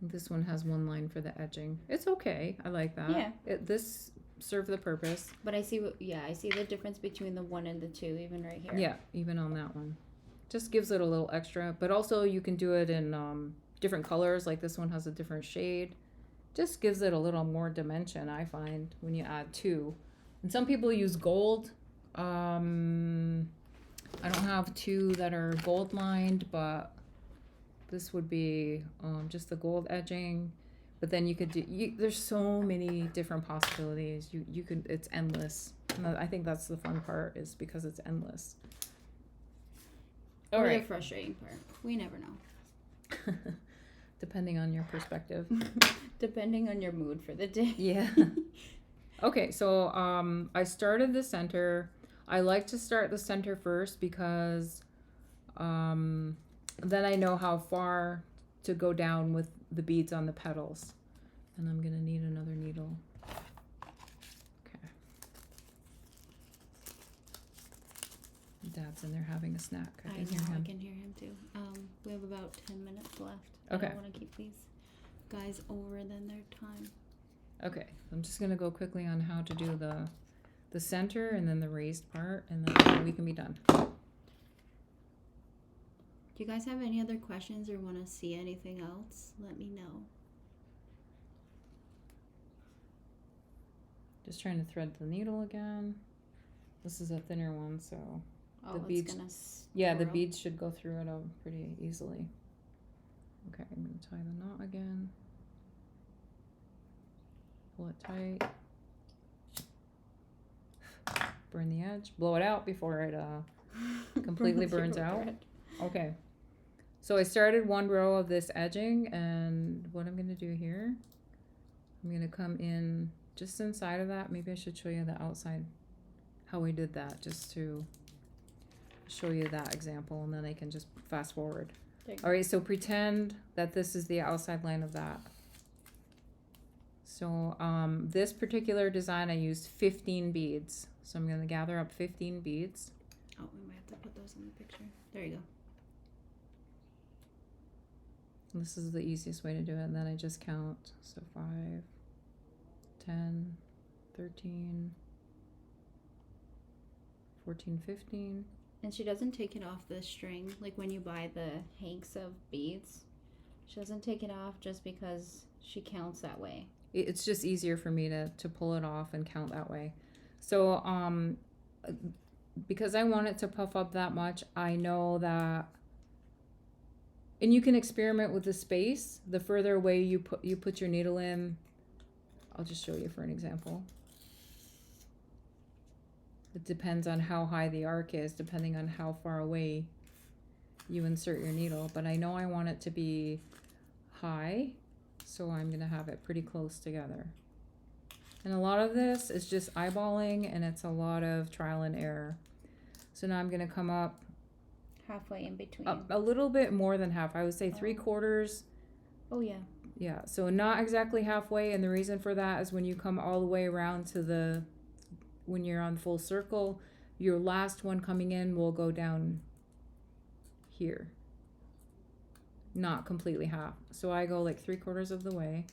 This one has one line for the edging. It's okay. I like that. Yeah. This served the purpose. But I see the difference between the 1 and the 2, even right here. Yeah, even on that one. Just gives it a little extra. But also you can do it in different colors. Like this one has a different shade. Just gives it a little more dimension, I find, when you add 2. And some people use gold. I don't have 2 that are gold lined, but this would be just the gold edging. But then you could do, there's so many different possibilities. You could, it's endless. And I think that's the fun part, is because it's endless. All right. The frustrating part. We never know. Depending on your perspective. Depending on your mood for the day. Yeah. Okay, so I started the center. I like to start the center first because then I know how far to go down with the beads on the petals. And I'm gonna need another needle. Okay. Dad's in there having a snack. I I can know, hear him. I can hear him too. We have about 10 minutes left. Okay. I don't want to keep these guys over than their time. Okay, I'm just gonna go quickly on how to do the center and then the raised part, and then we can be done. Do you guys have any other questions or want to see anything else? Let me know. Just trying to thread the needle again. This is a thinner one, so Oh, the it's beads, gonna yeah, the swirl. beads should go through it pretty easily. Okay, I'm gonna tie the knot again. Pull it tight. Burn the edge. Blow it out before it completely burns out. Okay. So I started one row of this edging, and what I'm going to do here, I'm going to come in just inside of that. Maybe I should show you the outside, how we did that, just to show you that example, and then I can just fast forward. All right, so pretend that this is the outside line of that. So this particular design, I used 15 beads. So I'm going to gather up 15 beads. Oh, we might have to put those in the picture. There you go. This is the easiest way to do it. And then I just count. So 5, 10, 13, 14, 15. And she doesn't take it off the string. Like when you buy the hanks of beads, she doesn't take it off just because she counts that way. It's just easier for me to pull it off and count that way. So because I want it to puff up that much, I know that, and you can experiment with the space. The further away you put your needle in, I'll just show you for an example. It depends on how high the arc is, depending on how far away you insert your needle. But I know I want it to be high, so I'm going to have it pretty close together. And a lot of this is just eyeballing, and it's a lot of trial and error. So now I'm going to come up Halfway in between. a little bit more than half. I would say 3/4. Oh, yeah. Yeah, so not exactly halfway, and the reason for that is when you come all the way around to when you're on full circle, your last one coming in will go down here. Not completely half. So I go like 3/4 of the way.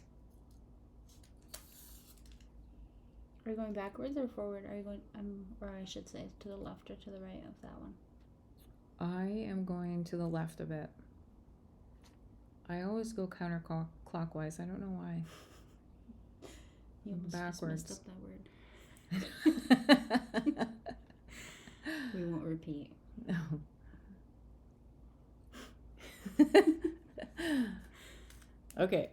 Are you going backwards or forward? Are you going, or I should say, to the left or to the right of that one? I am going to the left a bit. I always go counterclockwise. I don't know why. You almost Backwards. just messed up that word. We won't repeat. No. Okay.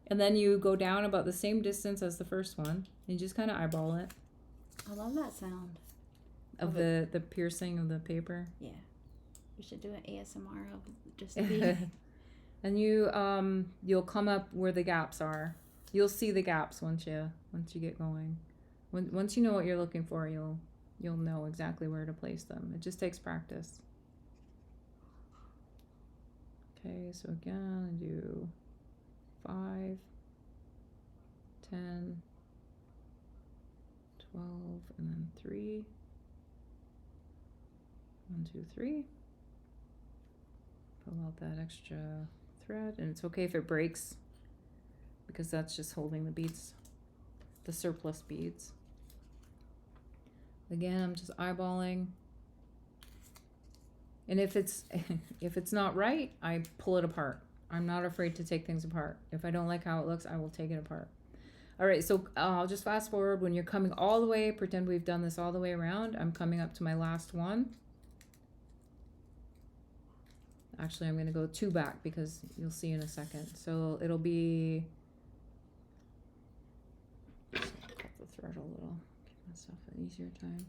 And then you go down about the same distance as the first one. You just kind of eyeball it. I love that sound. Of the piercing of the paper. Yeah. We should do an ASMR of just the And you'll come up where the gaps are. You'll see the gaps once you get going. Once you know what you're looking for, you'll know exactly where to place them. It just takes practice. Okay, so again, I do 5, 10, 12, and then 3. 1, 2, 3. Pull out that extra thread, and it's okay if it breaks because that's just holding the beads, the surplus beads. Again, I'm just eyeballing. And if it's not right, I pull it apart. I'm not afraid to take things apart. If I don't like how it looks, I will take it apart. All right, so I'll just fast forward. When you're coming all the way, pretend we've done this all the way around. I'm coming up to my last one. Actually, I'm going to go 2 back because you'll see in a second. So it'll be, cut the thread a little, give myself an easier time.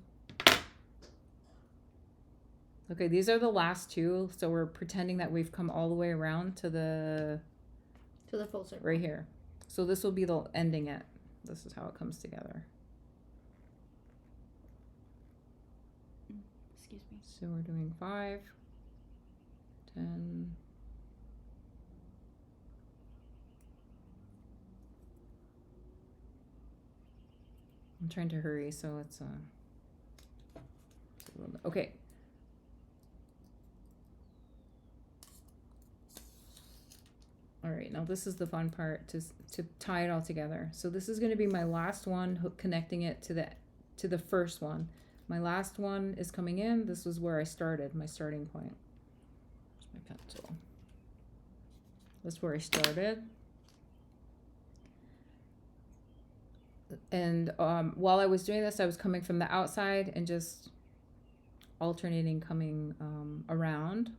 Okay, these are the last 2. So we're pretending that we've come all the way around to the full circle. Right here. So this will be the ending it. This is how it comes together. Excuse me. So we're doing 5, 10, I'm trying to hurry, so it's okay. All right, now this is the fun part to tie it all together. So this is going to be my last one, connecting it to the first one. My last one is coming in. This was where I started, my starting point. Where's my pencil? That's where I started. And while I was doing this, I was coming from the outside and just alternating, coming around.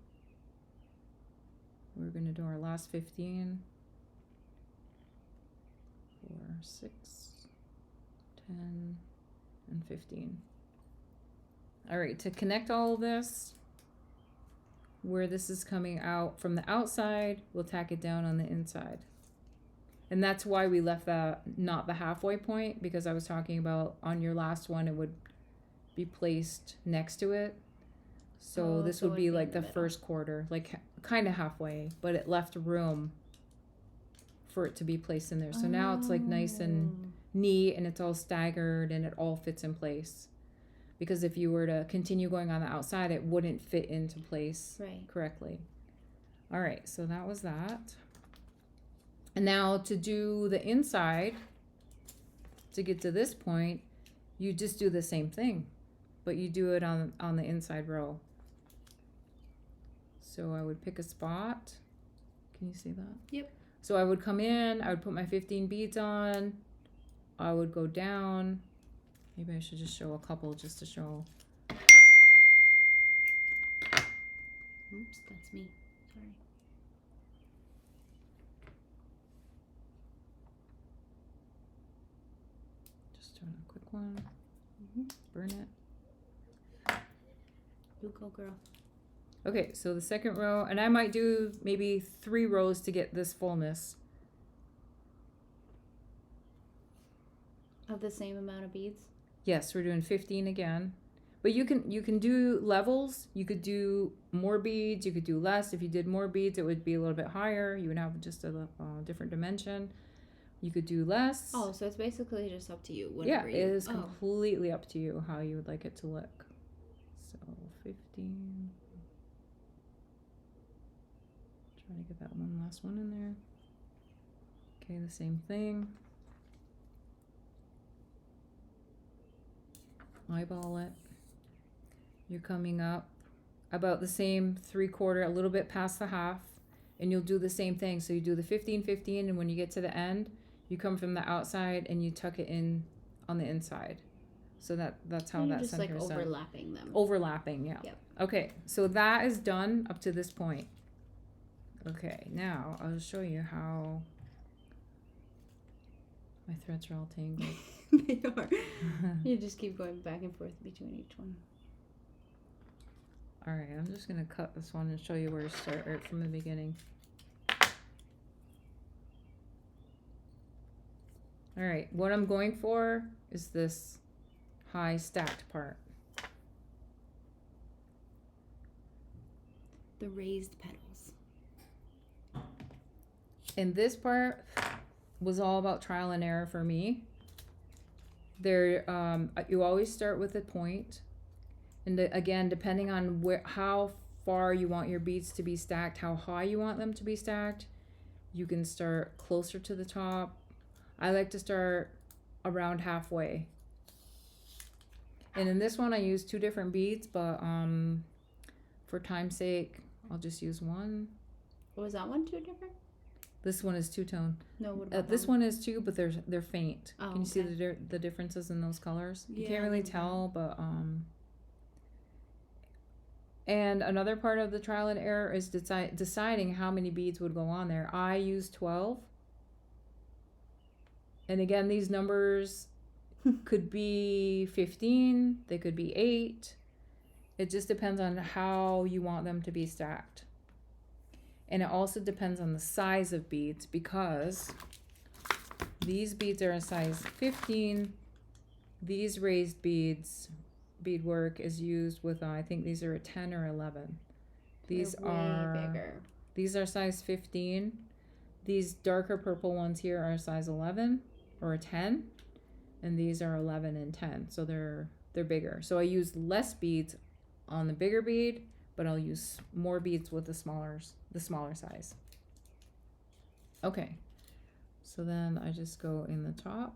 We're going to do our last 15. 4, 6, 10, and 15. All right, to connect all of this, where this is coming out from the outside, we'll tack it down on the inside. And that's why we left that not the halfway point, because I was talking about on your last one, it would be placed next to it. So this would be like the first quarter, like kind of halfway, but it left room for it to be placed in there. So now it's like nice and neat, and it's all staggered, and it all fits in place. Because if you were to continue going on the outside, it wouldn't fit into place correctly. All right, so that was that. And now to do the inside, to get to this point, you just do the same thing, but you do it on the inside row. So I would pick a spot. Can you see that? Yep. So I would come in, I would put my 15 beads on, I would go down. Maybe I should just show a couple just to show. Oops, that's me. Sorry. Just doing a quick one. Burn it. You go, girl. Okay, so the second row, and I might do maybe 3 rows to get this fullness. Of the same amount of beads? Yes, we're doing 15 again. But you can do levels. You could do more beads. You could do less. If you did more beads, it would be a little bit higher. You would have just a different dimension. You could do less. Oh, so it's basically just up to you. Yeah, it is completely up to you how you would like it to look. So 15. Try to get that one last one in there. Okay, the same thing. Eyeball it. You're coming up about the same 3/4, a little bit past the half, and you'll do the same thing. So you do the 15, 15, and when you get to the end, you come from the outside and you tuck it in on the inside. So that's how that center is just like done. overlapping them. Overlapping, yeah. Yep. Okay, so that is done up to this point. Okay, now I'll show you how my threads are all tangled. They are. You just keep going back and forth between each one. All right, I'm just gonna cut this one and show you where to start right from the beginning. All right, what I'm going for is this high stacked part. The raised petals. And this part was all about trial and error for me. You always start with a point, and again, depending on how far you want your beads to be stacked, how high you want them to be stacked, you can start closer to the top. I like to start around halfway. And in this one, I use 2 different beads, but for time's sake, I'll just use one. Was that one 2 different? This one is 2-tone. No, what about this one is 2, but they're faint. Oh, Can you see the differences in those colors? You Yeah, can't really tell, but and another part of the trial and error is deciding how many beads would go on there. I use 12. And again, these numbers could be 15, they could be 8. It just depends on how you want them to be stacked. And it also depends on the size of beads, because these beads are a size 15. These raised beads, beadwork is used with, I think these are a 10 or 11. These are way bigger. These are size 15. These darker purple ones here are size 11 or a 10. And these are 11 and 10. So they're bigger. So I use less beads on the bigger bead, but I'll use more beads with the smaller size. Okay, so then I just go in the top,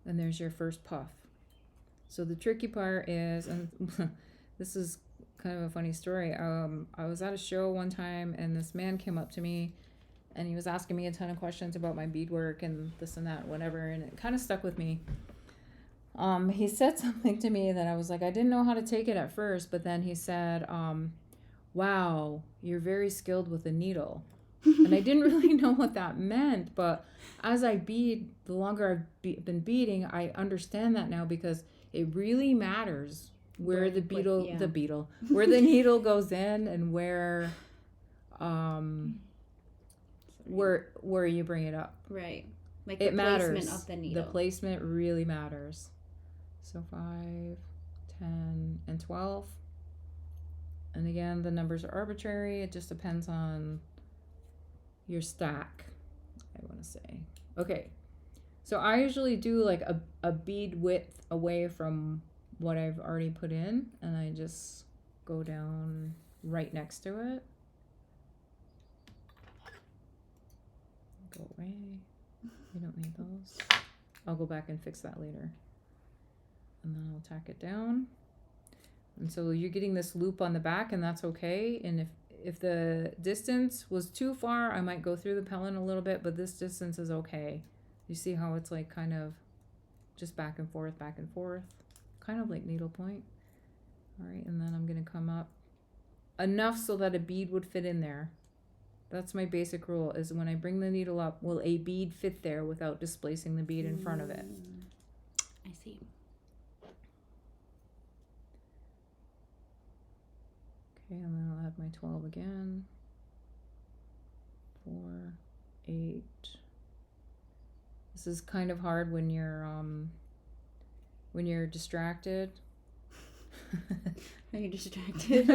and there's your first puff. So the tricky part is, and this is kind of a funny story. I was at a show one time, and this man came up to me, and he was asking me a ton of questions about my beadwork and this and that, whatever, and it kind of stuck with me. He said something to me that I was like, I didn't know how to take it at first, but then he said, wow, you're very skilled with a needle. And I didn't really know what that meant, but as I bead, the longer I've been beading, I understand that now, because it really matters where the where the needle goes in, and where you bring it up. Right. Like it the matters. Placement of the needle. The placement really matters. So 5, 10, and 12. And again, the numbers are arbitrary. It just depends on your stack, I want to say. Okay. So I usually do like a bead width away from what I've already put in, and I just go down right next to it. Go away. You don't need those. I'll go back and fix that later. And then I'll tack it down. And so you're getting this loop on the back, and that's okay. And if the distance was too far, I might go through the pellet a little bit, but this distance is okay. You see how it's like kind of just back and forth, kind of like needlepoint. All right, and then I'm going to come up enough so that a bead would fit in there. That's my basic rule, is when I bring the needle up, will a bead fit there without displacing the bead in front of it? I see. Okay, and then I'll add my 12 again. 4, 8. This is kind of hard when you're distracted. Are you distracted?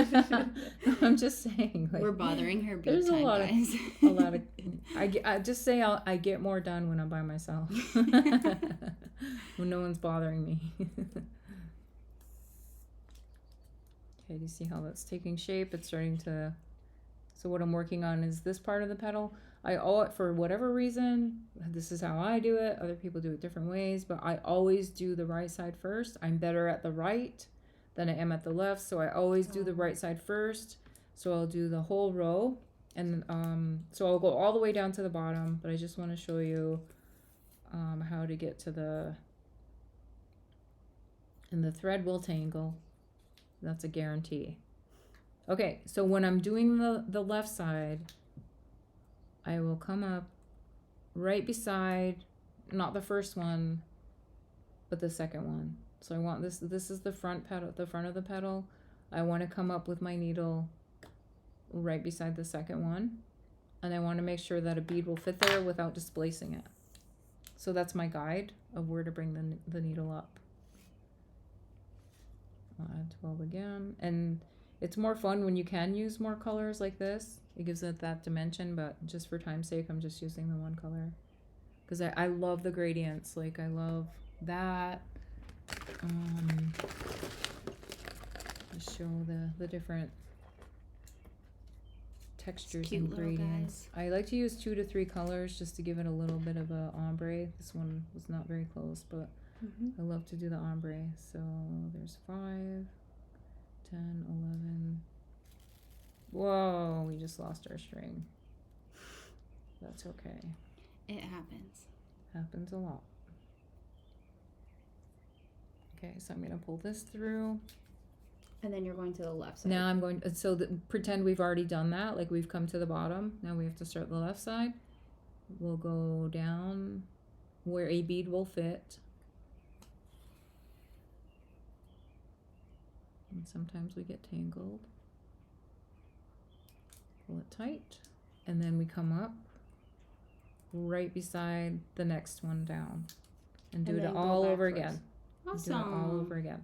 I'm just saying. Like, we're bothering her. There's time, a lot guys. of, a lot of. I just say I get more done when I'm by myself. When no one's bothering me. Okay, do you see how that's taking shape? It's starting to. So what I'm working on is this part of the petal. For whatever reason, this is how I do it. Other people do it different ways, but I always do the right side first. I'm better at the right than I am at the left, so I always do the right side first. So I'll do the whole row, and so I'll go all the way down to the bottom, but I just want to show you how to get to and the thread will tangle. That's a guarantee. Okay, so when I'm doing the left side, I will come up right beside, not the first one, but the second one. So I want this is the front petal, the front of the petal. I want to come up with my needle right beside the second one, and I want to make sure that a bead will fit there without displacing it. So that's my guide of where to bring the needle up. I'll add 12 again, and it's more fun when you can use more colors like this. It gives it that dimension, but just for time's sake, I'm just using the one color. Because I love the gradients. Like, I love that. Just show the different textures and gradients. I like to use 2 to 3 colors just to give it a little bit of a ombre. This one was not very close, but I love to do the ombre. So there's 5, 10, 11. Whoa, we just lost our string. That's okay. It happens. Happens a lot. Okay, so I'm going to pull this through. And then you're going to the left side. Now I'm going, pretend we've already done that, like we've come to the bottom. Now we have to start the left side. We'll go down where a bead will fit. And sometimes we get tangled. Pull it tight. And then we come up right beside the next one down. And do it all over again. Awesome. Do it all over again.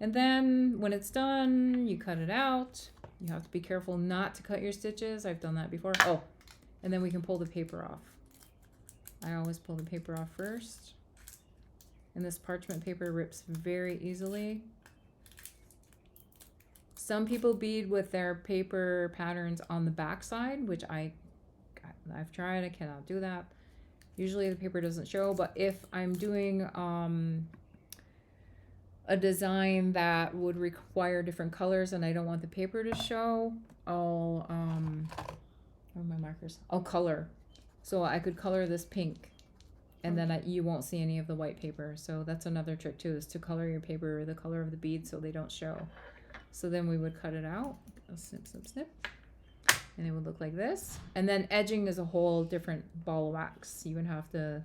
And then when it's done, you cut it out. You have to be careful not to cut your stitches. I've done that before. Oh, and then we can pull the paper off. I always pull the paper off first. And this parchment paper rips very easily. Some people bead with their paper patterns on the back side, which I've tried. I cannot do that. Usually the paper doesn't show, but if I'm doing a design that would require different colors and I don't want the paper to show, I'll where are my markers? I'll color. So I could color this pink, and then you won't see any of the white paper. So that's another trick too, is to color your paper the color of the bead so they don't show. So then we would cut it out, snip, snip, snip, and it would look like this. And then edging is a whole different ball of wax. You would have to,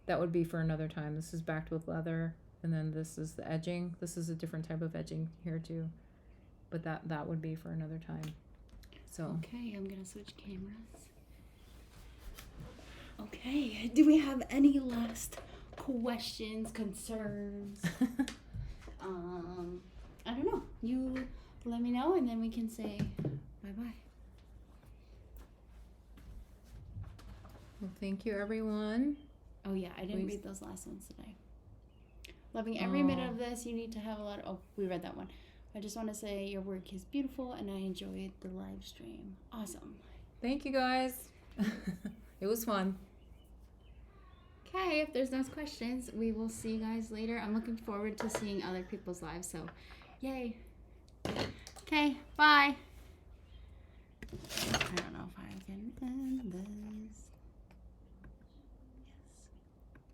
that would be for another time. This is backed with leather, and then this is the edging. This is a different type of edging here too, but that would be for another time. So okay, I'm gonna switch cameras. Okay, do we have any last questions, concerns? I don't know. You let me know, and then we can say bye-bye. Well, thank you, everyone. Oh yeah, I didn't read those last ones today. Loving every minute of this. You need to have a lot of, oh, we read that one. I just want to say your work is beautiful, and I enjoyed the live stream. Awesome. Thank you, guys. It was fun. Okay, if there's no questions, we will see you guys later. I'm looking forward to seeing other people's lives, so yay. Okay, bye. I don't know if I can end this.